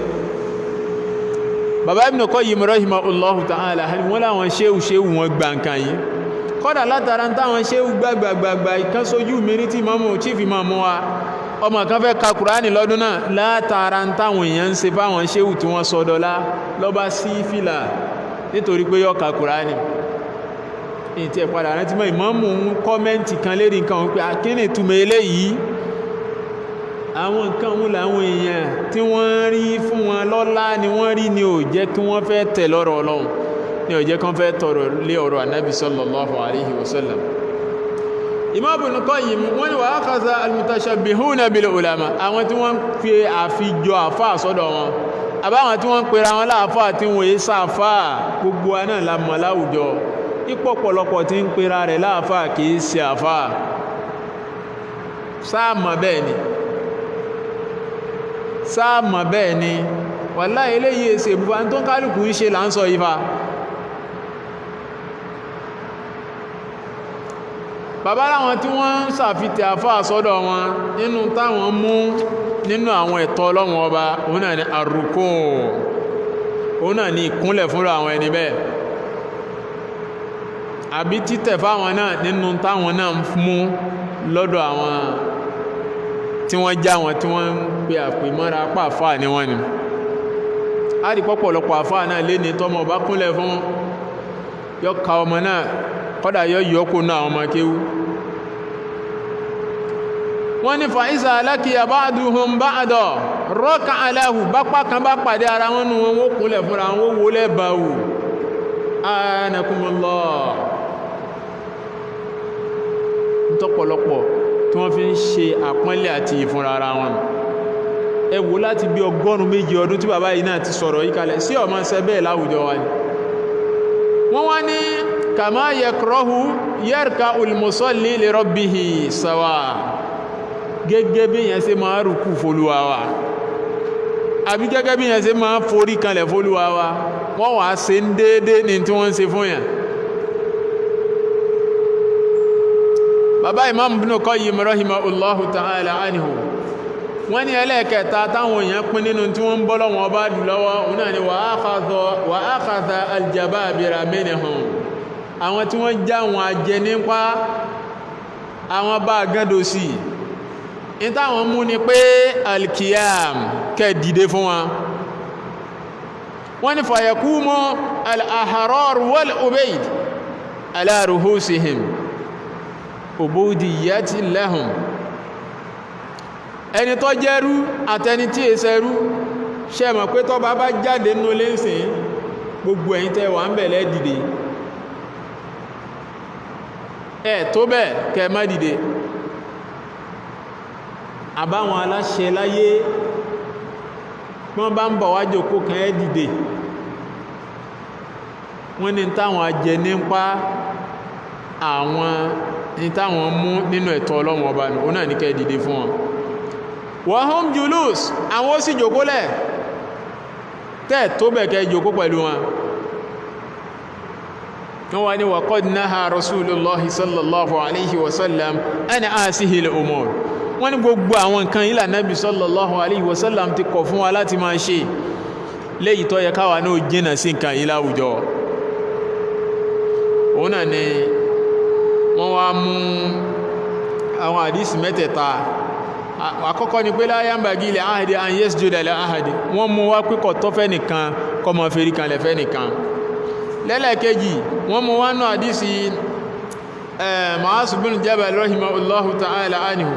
S1: bàbá Ibn Qayyim rahimahullahu ta'ala wọ́n láwọn ṣéwù wọn gbà nǹkan yìí kọ́dà látara táwọn ṣéwù gbàgbàgbà ìkan sójú mi tí mọ́mọ́ chief imam wa ọmọ kan fẹ́ ka Kùránì lọ́dún náà látara táwọn èèyàn ń ṣe fáwọn ṣéwù tí wọ́n sọdọ́lá lọ́ba sí fìlà nítorí pé yọ́ ka Kùránì ìtì ẹ̀padà rántí mọ́ ìmáàmù ń kọ́mẹ́ǹtì kan lérí nǹkan wọn pé akínì túnmọ̀ eléyìí àwọn nǹkan wọn làwọn èèyàn tí wọ́n rí fún wọn lọ́lá ni wọ́n rí ni ò jẹ́ kí wọ́n fẹ́ tẹ̀ lọ́rọ̀ Ọlọ́run ni ò jẹ́ kí wọ́n fẹ́ tọrọ lé ọ̀rọ̀ Ànábì sallallahu alaihi wasallam. Imam Ibn Qayyim wọ́n ní wa akhadha al-mutashabbihuna bil ulama àwọn tí wọ́n fi àfijọ àfáà sọ́dọ̀ wọn àbáwọn tí wọ́n ń pera wọn láàfáà tí wọ́n yé sáàfáà gbogbo wa náà la mọ̀ láwùjọ ipò pọ̀lọpọ̀ tí ń pera rẹ̀ láàfáà kìí ṣe àfáà sáàmọ̀ bẹ́ẹ̀ ni wallahi eléyìí èsè ìbúfà tó ń kálùkù ń ṣe là ń sọ ìfà. bàbá láwọn tí wọ́n ń ṣàfitẹ̀ àfáà sọ́dọ̀ wọn nínú táwọn mú nínú àwọn ẹ̀tọ́ Ọlọ́run ọba òun náà ni àrùkù òun náà ni ìkúnlẹ̀ fúnra àwọn ẹni bẹ́ẹ̀ àbí títẹ̀ fáwọn náà nínú táwọn náà mú lọ́dọ̀ àwọn tí wọ́n já wọn tí wọ́n ń pe àpèmọ́ra apá àfáà ni wọ́n ni a rí pọ̀pọ̀lọpọ̀ àfáà náà lé ní tọ́mọ ọba kúnlẹ̀ fún yọ ka ọmọ náà kọ́dà yọ yọkù náà ọmọ kéwú wọ́n ní fàíṣà alákìyà ba'duhum ba'da rọ́kà aláhù bápá kan bá pàdé ara wọn nù wọn ó kúnlẹ̀ fúnra wọn ó wọlé báwù anakumullah tọ́pọ̀lọpọ̀ tí wọ́n fi ń ṣe àpọ́nlé àti ìfúnra ara wọn ẹ wò láti bí 100 ọdún tí bàbá yìí náà ti sọ̀rọ̀ yìí kalẹ̀ sí ọmọ ṣẹ bẹ́ẹ̀ láwùjọ wa ni wọ́n wá ní kama yakrahu yarka'ul musalli li rabbihi sawa gẹ́gẹ́ bí yẹn ṣe máa rùkú fólúwa wa àbí gẹ́gẹ́ bí yẹn ṣe máa forí kanlẹ̀ fólúwa wa wọ́n wá ṣe ń déédé ní tí wọ́n ń ṣe fún yẹn. bàbá Imam Ibn Qayyim rahimahullahu ta'ala anhu wọ́n ní ẹlẹ́ẹ̀kẹta táwọn èèyàn pín nínú tí wọ́n ń bọ́ lọ́wọ́ bá dù lọ́wọ́ òun náà ni wa akhadha al-jababira minhum àwọn tí wọ́n já wọn ajẹ nípa àwọn bá gẹ́dọ̀ sí in táwọn mú ni pé al-qiyam kẹ́ dìde fún wọn wọ́n ní fayakumu al-ahrar wal-ubayd ala ruhusihim ubudiyyati lahum ẹni tó jẹ́rú àtẹni tí è sẹ́rú ṣe mọ̀ pé tó bá jáde nínú lẹ́sìn gbogbo ẹ̀yin tẹ́ wà ń bẹ̀lẹ̀ dìde ẹ̀ tó bẹ́ẹ̀ kẹ́ má dìde àbáwọn aláṣẹ láyé wọ́n bá ń bọ̀ wá jókòó kan ẹ́ dìde wọ́n ní táwọn ajẹ nípa àwọn ní táwọn mú nínú ẹ̀tọ́ Ọlọ́run ọba ní ó náà ní kẹ́ dìde fún wọn wa hum julus àwọn ó sì jókòó lẹ̀ tẹ́ tó bẹ̀ kẹ́ jókòó pẹ̀lú wọn wọ́n wá ní wa qad naha rasulullahi sallallahu alaihi wasallam an asihil umur wọ́n ní gbogbo àwọn nǹkan ilà nábi sallallahu alaihi wasallam ti kọ̀ fún wa láti máa ṣe léyìí tó yẹ káwa náà jìnà sí nǹkan yìí láwùjọ òun náà ni wọ́n wá mú àwọn àdísì mẹ́tẹ̀ẹ̀ta àkọ́kọ́ ni pé la yanbaghi li ahadi an yasjuda li ahadi wọ́n mú wá pípọ̀ tó fẹ́ nìkan kó má fèrí kanlẹ̀ fẹ́ nìkan lẹ́lẹ́kejì wọ́n mú wá náà àdísì Mu'adh bin Jabal rahimahullahu ta'ala anhu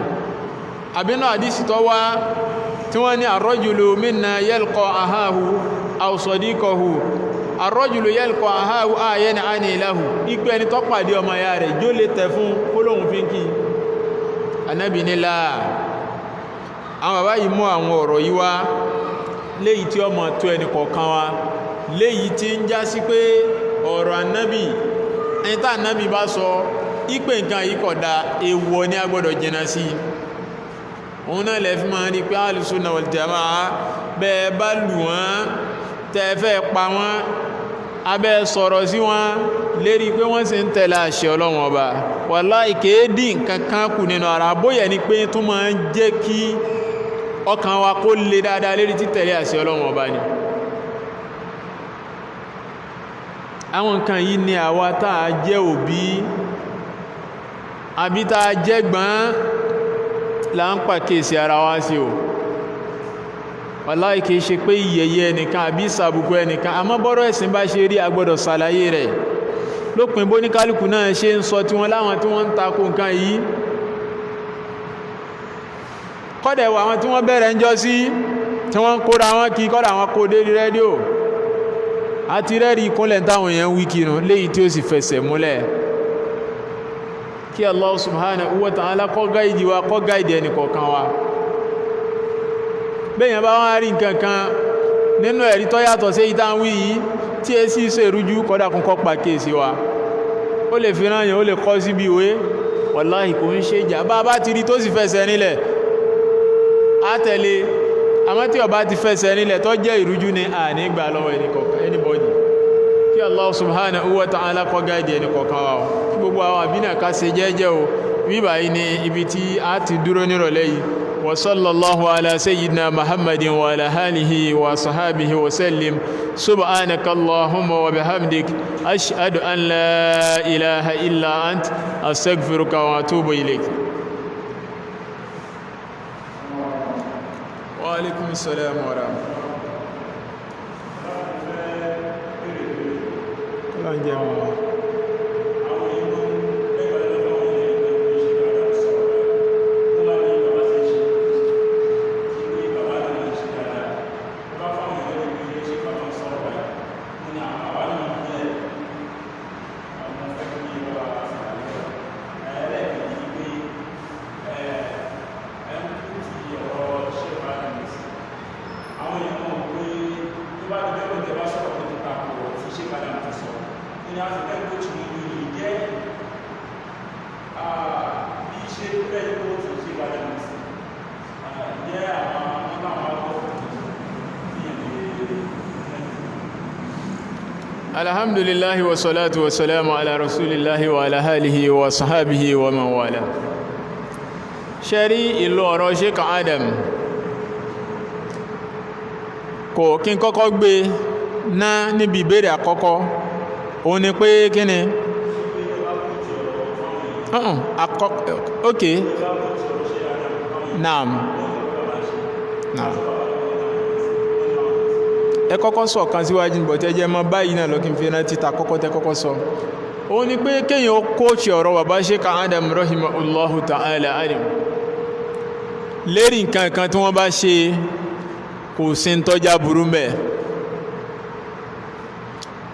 S1: àbínú àdísì tó wá tí wọ́n ní ar-rajulu minna yalqa ahahu aw sadiqahu ar-rajulu yalqa ahahu ayan ani lahu ìpé ẹni tó pàdé ọmọ ya rẹ̀ jó lè tẹ̀ fún kólóhun fi ń kí Ànábì ní la àwọn bàbá yìí mú àwọn ọ̀rọ̀ yìí wá léyìí tí ó mọ̀ tó ẹnì kọ̀ọ̀kan wa léyìí tí ń já sí pé ọ̀rọ̀ Ànábì ẹni tá Ànábì bá sọ ìpè nǹkan yìí kódà èèwọ̀ ni a gbọ́dọ̀ jìnnà sí òun náà lè fi máa rí pé Ahlus-Sunnah wal Jamā'ah bẹ́ẹ̀ bá lù wọ́n tẹ́ fẹ́ pa wọ́n abẹ́ sọ̀rọ̀ sí wọn lérí pé wọ́n sì ń tẹ̀lé àṣẹ Ọlọ́run Ọba wàláhì kéèdì nǹkan kan kù nínú ara bóyá ni pé tó máa ń jẹ́ kí ọkàn wa kó lè dáadáa lérí títẹ̀lé àṣẹ Ọlọ́run Ọba ni àwọn nǹkan yìí ni àwa tá a jẹ́ òbí àbí tá a jẹ́ gbọ́n là ń pàkíyèsí ara wa sí o wàláhì kìí ṣe pé ìyẹ̀yẹ́ ẹnìkan àbí ìsàbùkù ẹnìkan àmọ́ bọ́rọ̀ ẹ̀sìn bá ṣe rí agbọ́dọ̀ ṣàlàyé rẹ̀ lópin bó ní kálukú náà ṣe ń sọ tí wọ́n láwọn tí wọ́n ń takò nǹkan yìí kọ́dẹ̀ wà àwọn tí wọ́n bẹ̀rẹ̀ ń jọ sí tí wọ́n ń kóra wọn kí kọ́dà wọn kó dé rédíò àti rẹ́rí ìkúnlẹ̀ táwọn èèyàn wí kinu léyìí tí ó sì fẹsẹ̀ múlẹ̀ kí Allah subhanahu wa ta'ala kó gáìdì wa kó gáìdì ẹnì kọ̀ọ̀kan wa bẹ́yàn bá wọ́n rí nǹkan kan nínú ẹ̀rí tó yàtọ̀ sí ìtàn wí yìí tí è sí ṣe rújú kọ́dà kún kọ́ pàkíyèsí wa ó lè fi rányàn ó lè kọ́ síbi ìwé wàláhì kò ń ṣe ìjà bá ti rí tó sì fẹsẹ̀ nílẹ̀ á tẹ̀lé àmọ́ tí ó bá ti fẹsẹ̀ nílẹ̀ tó jẹ́ ìrújú ni a ní gbà lọ́wọ́ anybody kí Allah subhanahu wa ta'ala kó gáìdì ẹni kọ̀ọ̀kan wa kí gbogbo àwọn àbínà ká ṣe jẹ́jẹ́ o bíbà yìí ni ibi tí a ti dúró nírọ̀lẹ́ yìí wa sallallahu ala sayyidina muhammadin wa ala alihi wa sahabihi wa sallim subhanaka allahumma wa bihamdik ashhadu an la ilaha illa ant astaghfiruka wa atubu ilayk wa alaikum assalam wa rahmatullahi alhamdulillahi wa salatu wa salamu ala rasulillahi wa ala alihi wa sahabihi wa man wala ṣẹ́rí ìlú ọ̀rọ̀ Sheikh Adam kò kí n kọ́kọ́ gbé náà níbi ìbéèrè àkọ́kọ́ òun ni pé kí ni ok naam ẹ kọ́kọ́ sọ kan síwájú bọ̀ tẹ́ jẹ́ mọ́ báyìí náà lọ́kí fi rántí ta kọ́kọ́ tẹ́ kọ́kọ́ sọ òun ni pé kéèyàn ó kóòchì ọ̀rọ̀ bàbá Sheikh Adam rahimahullahu ta'ala alim lérí nǹkan kan tí wọ́n bá ṣe kò sí ń tọ́já burú mẹ́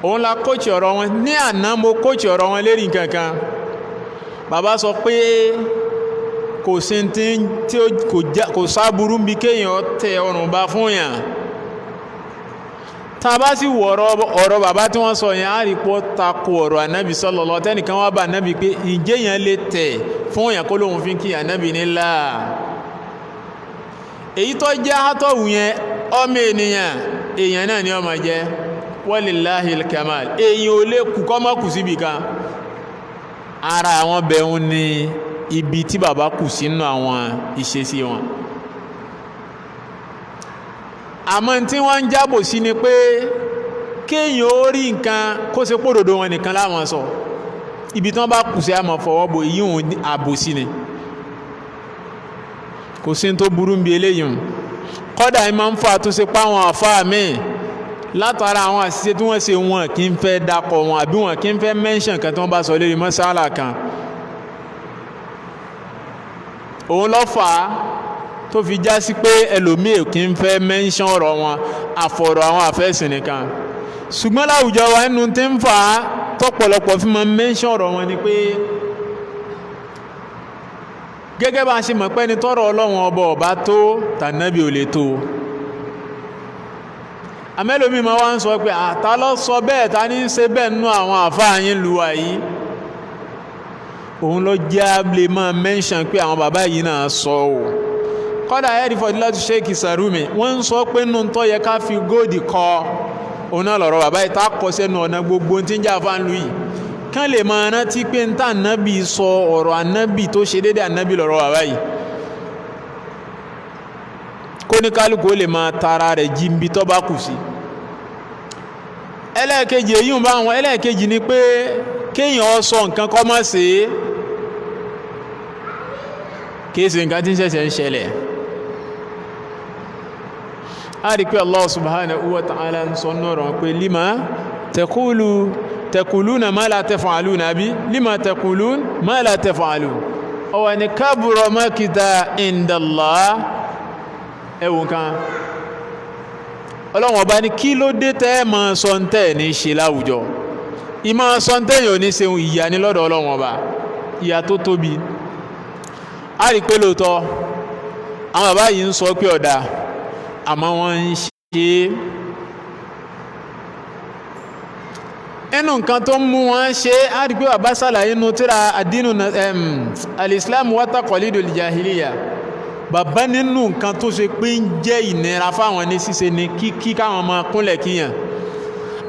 S1: òun la kóòchì ọ̀rọ̀ wọn ní àná mo kóòchì ọ̀rọ̀ wọn lérí nǹkan kan bàbá sọ pé kò sí tí kò sáburú bí kéèyàn tẹ ọrùn bá fún yàn tá bá sì ọ̀rọ̀ bàbá tí wọ́n sọ yẹn á rí pọ́ tako ọ̀rọ̀ ànábì sallallahu tẹ́nìkan wá bá ànábì pé ìjẹ́ yẹn lè tẹ̀ fún yàn kó lóhun fi kí ànábì nílá èyí tó jẹ́ átọ̀wù yẹn ọmọ èèyàn náà ni ọmọ jẹ́ walillahil kamal èyàn ò lè kù kọ́ mọ́ kù síbì kan ara àwọn bẹ̀rún ni ibi tí bàbá kù sínú àwọn ìṣesí wọn àmọ́ tí wọ́n ń jábò sí ni pé kéèyàn ó rí nǹkan kó ṣe pòdòdó wọn nìkan láwọn sọ ibi tí wọ́n bá kù sí àmọ́ fọwọ́bò yíhun àbò sí ni kò sí tó burú bí eléyìí kọ́dà ẹ máa ń fa àtúnṣe páwọn àfáà míì látara àwọn àṣìṣe tí wọ́n ṣe wọn kì í fẹ́ dakọ̀ wọn àbí wọn kì í fẹ́ mẹ́ńṣàn kan tí wọ́n bá sọ lórí mọ́sálà kan òun ló fà á tó fi já sí pé ẹlòmíì kì í fẹ́ mẹ́ńṣán ọ̀rọ̀ wọn àfọ̀rọ̀ àwọn àfẹ́sìn nìkan ṣùgbọ́n láwùjọ wa nínú tí ń fà á tọ́pọ̀lọpọ̀ fi máa mẹ́ńṣán ọ̀rọ̀ wọn ni pé gẹ́gẹ́ bá ṣe mọ̀ pé ní tọ́rọ Ọlọ́run ọba ọba tó tànábì ò lè tó amẹ́lòmí ma wá ń sọ pé àtà lọ sọ bẹ́ẹ̀ ta ní ṣe bẹ́ẹ̀ nínú àwọn àfáà yín lùwà yìí òun ló jẹ́ lè máa mention pé àwọn bàbá yìí náà sọ ò kọ́dà ẹ̀rí Fadilatu Sheikh Sarumi wọ́n ń sọ pé nínú tó yẹ ká fi góòdì kọ òun náà lọ̀rọ̀ bàbá yìí tá kọ sẹ́nu ọ̀nà gbogbo tí ń jà fáà lù yìí kán lè máa rántí pé ń tà ànábì sọ ọ̀rọ̀ ànábì tó ṣe dédé ànábì lọ̀rọ̀ bàbá yìí kó ní kálukú ó lè máa tara rẹ̀ jí ibi tó bá kù sí ẹlẹ́ẹ̀kejì èyí ń bá wọn ẹlẹ́ẹ̀kejì ni pé kéèyàn sọ nǹkan kọ́ mọ́ sí kéèsì nǹkan tí ń ṣẹ̀ṣẹ̀ ń ṣẹlẹ̀ a rí pé Allah subhanahu wa ta'ala ń sọ nọ́rọ̀ pé lima taquluna ma la taf'aluna bí lima taquluna ma la taf'aluna ọwọ́ ni kabura makita indallah ẹwùn kan ọlọ́wọ̀n ọba ní kí ló dé tẹ́ ma sọ́ntẹ́ ní ṣe láwùjọ ìmá sọ́ntẹ́ yóò ní ṣeun ìyà ní lọ́dọ̀ ọlọ́wọ̀n ọba ìyà tó tóbi a rí pé lóòtọ́ àwọn bàbá yìí ń sọ pé ọ̀dà àmọ́ wọ́n ń ṣe ẹnu nǹkan tó ń mú wọn ṣe a rí pé bàbá sàlàyé nù tíra àdínù al-Islam wa taqalidul jahiliya bàbá nínú nǹkan tó ṣe pé ń jẹ́ ìnira fáwọn ní ṣíṣe ní kíkí káwọn ọmọ kúnlẹ̀ kíyàn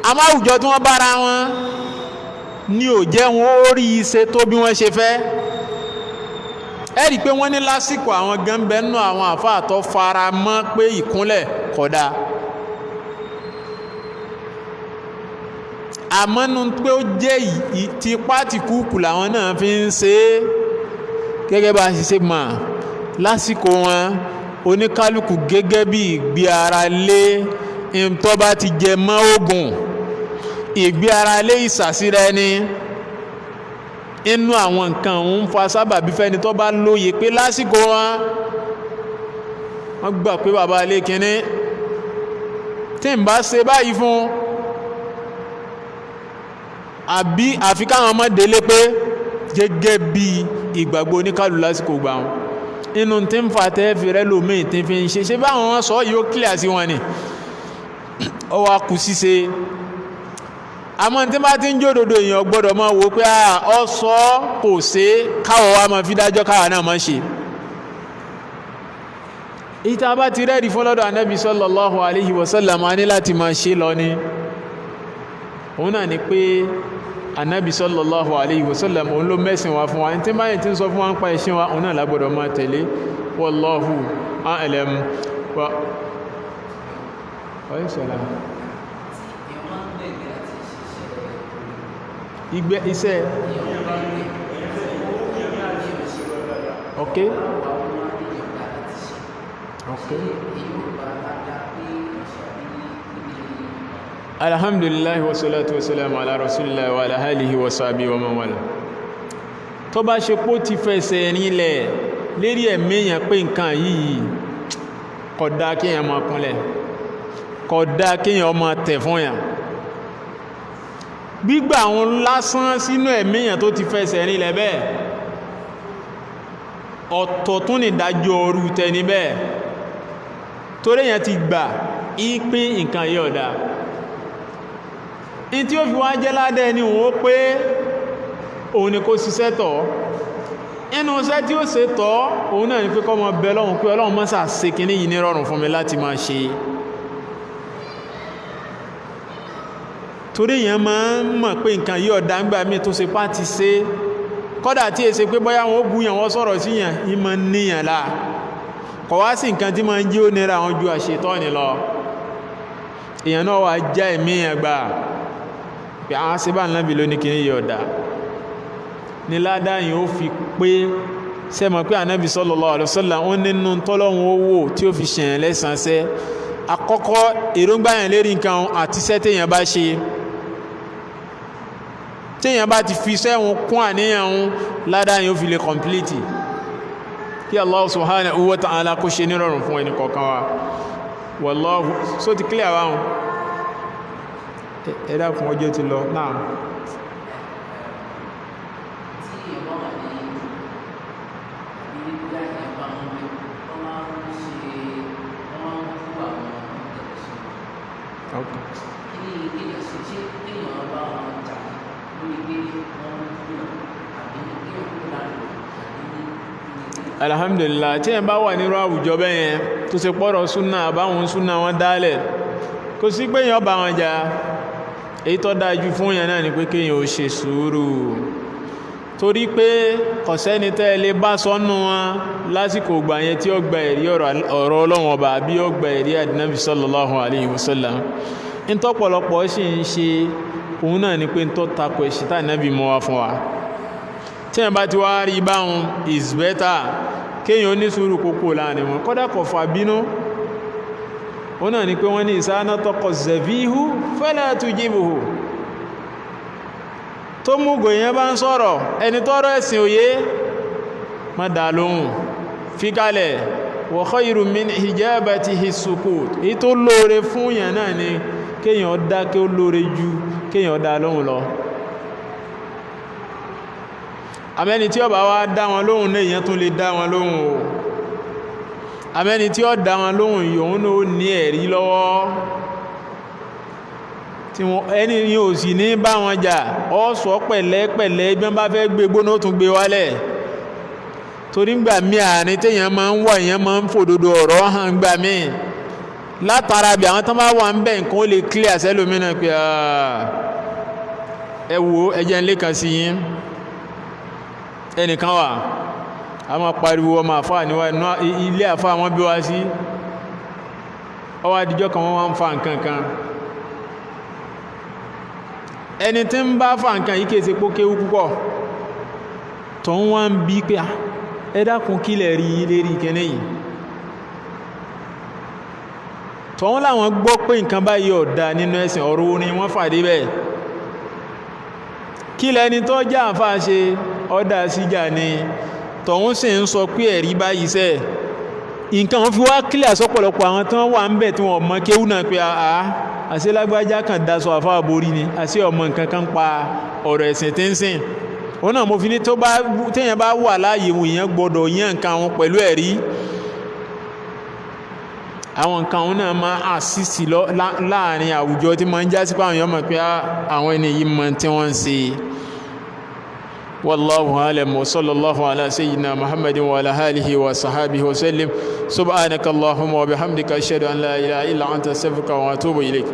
S1: àmọ́ àwùjọ tí wọ́n bára wọn ní ò jẹ́ wọn ó rí iṣẹ́ tó bí wọ́n ṣe fẹ́ ẹ rí pé wọ́n ní lásìkò àwọn gánbẹ́ nínú àwọn àfáà tó fara mọ́ pé ìkúnlẹ̀ kódà àmọ́ nu pé ó jẹ́ tipátìkúùkù làwọn náà fi ń ṣe é gẹ́gẹ́ bá a ṣe ṣe mọ̀ lásìkò wọn oníkálukú gẹ́gẹ́ bí ìgbé ara lé tó bá ti jẹ mọ́ ogun ìgbé ara lé ìsàsíra ẹni inú àwọn nǹkan òun fa sábàbí fẹ́ni tó bá lóye pé lásìkò wọ́n gbà pé bàbá ilé kínní tí ń bá ṣe báyìí fún àfi káwọn ọmọ délé pé gẹ́gẹ́ bí ìgbàgbọ́ oníkálù lásìkò gbà wọn inú tí ń fa tẹ́ẹ̀fì rẹ lómi tí fi ń ṣe báwọn wọn sọ yóò kílẹ̀ sí wọn ni ó wá kù ṣíṣe àmọ́ tí bá ti ń jódodo èèyàn gbọ́dọ̀ máa wò pé ọ sọ kò ṣe káwọ̀ wá máa fi dájọ́ káwọ̀ náà máa ṣe ìta bá ti rẹ́ẹ̀dì fún lọ́dọ̀ anábì sallallahu alaihi wasallam a ní láti máa ṣe lọ ni òun náà ni pé anábì sallallahu alaihi wasallam òun ló mẹ́sìn wa fún wa tí báyìí tí ń sọ fún wa ń pa ẹ̀sìn wa òun náà lágbọ́dọ̀ máa tẹ̀lé wallahu a'lam wa ìgbẹ́ iṣẹ́ okay alhamdulillah wa salatu wa salam ala rasulillah wa ala alihi wa sahbihi wa man wala tó bá ṣe pó ti fẹsẹ̀ nílẹ̀ lérí ẹ̀mẹ́yàn pé nǹkan yìí kódà kíyàn máa kúnlẹ̀ kódà kíyàn máa tẹ̀ fún yàn gbígbà àwọn lásán sínú ẹ̀mẹ́yàn tó ti fẹsẹ̀ nílẹ̀ bẹ́ẹ̀ ọ̀tọ̀ tún ní dájọ́ orú tẹni bẹ́ẹ̀ torí èyàn ti gbà ìpín nǹkan yìí ọ̀dá in tí ó fi wá jẹ́ ládẹ́ ni òun ó pé òun ni kó ṣiṣẹ́ tọ̀ inú iṣẹ́ tí ó ṣe tọ́ òun náà ni pé kọ́ mọ bẹ lọ́hùn pé ọlọ́run mọ́sà ṣe kìíní yìí ní rọrùn fún mi láti máa ṣe torí èyàn máa ń mọ̀ pé nǹkan yìí ọ̀dá ń gbà mí tó ṣe pá ti ṣe kọ́dà tí è ṣe pé bóyá wọn ó búyàn wọ́n sọ̀rọ̀ síyàn ìmọ̀ níyàn láà kọ̀ wá sí nǹkan tí máa ń jí ó nira àwọn ju àṣetọ́ni lọ èèyàn náà wà já ẹ̀mí ẹgbà pé àwọn síbà náà bí lóní kí ní yọ ọ̀dá ní ládáyìn ó fi pé sẹ́mọ̀ pé ànábì sallallahu alaihi wasallam ó nínú tọ́lọ́run owó tí ó fi ṣẹ̀yàn lẹ́sànṣẹ́ àkọ́kọ́ èròǹgbàyàn lérí nǹkan àti iṣẹ́ téèyàn bá ṣe téèyàn bá ti fi sẹ́wọ̀n kún àníyàn ládáyìn ó fi lè complete kí Allah subhanahu wa ta'ala kó ṣe nírọ̀rùn fún ẹni kọ̀ọ̀kan wa wallahu so ti clear wa hùn ẹ̀dá fún ọjọ́ ti lọ náà alhamdulillah tí ẹ bá wà nírú àwùjọ bẹ́yẹn tó ṣe pọ́rọ̀ súnà àbáwọn súnà wọn dálẹ̀ kò sí pé èèyàn bá wọn jà èyí tó dájú fún yẹn náà ni pé kéèyàn ó ṣe sùúrù torí pé kọ̀sẹ́ni tẹ́ lè bá sọ́nù wọn lásìkò ìgbà yẹn tí ó gba ẹ̀rí ọ̀rọ̀ Ọlọ́run ọba àbí ó gba ẹ̀rí àdínábì sallallahu alayhi wa sallam ń tọ́pọ̀lọpọ̀ sì ń ṣe òun náà ni pé ń tọ́ takò ẹ̀sìn tá ànábì mọ́ wá fún wa tí ẹ̀ bá ti wá rí báhùn is better kéèyàn ní sùúrù kókó láàrin wọn kọ́dà kọ̀ fà bínú ó náà ni pé wọ́n ní ìsáná tọkọ̀ zẹ̀víhù fala tujibuhu tó múgò èèyàn bá ń sọ̀rọ̀ ẹni tọ́rọ ẹ̀sìn òye má dá lóhùn fi kalẹ̀ wa khayru min hijabatihi sukut èyí tó lóore fún yàn náà ni kéèyàn dákẹ́ ó lóore ju kéèyàn dá lóhùn lọ àmẹ́ni tí ó bá wá dá wọn lóhùn náà èèyàn tún lè dá wọn lóhùn o àmẹ́ni tí ó dá wọn lóhùn yòówù náà ó ní ẹ̀rí lọ́wọ́ tí ẹni yóò sì ní bá wọn jà ọ sọ pẹ̀lẹ́pẹ̀lẹ́ bí wọ́n bá fẹ́ gbé gbóná ó tún gbé wálẹ̀ torí ń gbà mí àárín téèyàn máa ń wọ̀ èèyàn máa ń fòdodo ọ̀rọ̀ hàn gbà mí látara bí àwọn tó bá wà ń bẹ̀ nǹkan ó lè clear sẹ́lómìnà pé ẹ wo ẹjẹ́ ń lé kan sí yín ẹnìkan wà a máa pariwo ọmọ àfáà níwá ilé àfáà wọn bí wá sí ọwọ́ adìjọ́ kan wọ́n wá ń fa nǹkan kan ẹni tí ń bá fa nǹkan yìí kéèsè pó kéwú púpọ̀ tó ń wá ń bí pé ẹ dákun kílẹ̀ rí lérí kẹ́nẹ́ yìí tó ń láwọn gbọ́ pé nǹkan báyìí ọ̀dá nínú ẹ̀sìn ọ̀rọ̀ orin wọ́n fàdé bẹ́ẹ̀ kílẹ̀ ẹni tó já àfáà ṣe ọ̀dá síjà ni tọ̀hún sì ń sọ pé ẹ̀rí báyìí sẹ́ nǹkan wọn fi wá kílẹ̀ àsọpọ̀lọpọ̀ àwọn tí wọ́n wà ń bẹ̀ tí wọ́n mọ kéwú náà pé àṣẹ lágbájá kan daṣọ àfáà borí ni àṣẹ ọmọ nǹkan kan pa ọ̀rọ̀ ẹ̀sìn tí ń sìn òun náà mo fi ní téèyàn bá wà láàyè wò yẹn gbọdọ̀ yẹn nǹkan wọn pẹ̀lú ẹ̀rí àwọn nǹkan wọn náà máa àṣìṣì láàrin àwùjọ tí máa ń já sí pé àwọn èèyàn mọ̀ pé àwọn ẹni yìí mọ tí wọ́n ń ṣe. والله أعلم وصلى الله على سيدنا محمد وعلى آله وصحبه وسلم سبحانك اللهم وبحمدك أشهد أن لا إله إلا أنت أستغفرك وأتوب إليك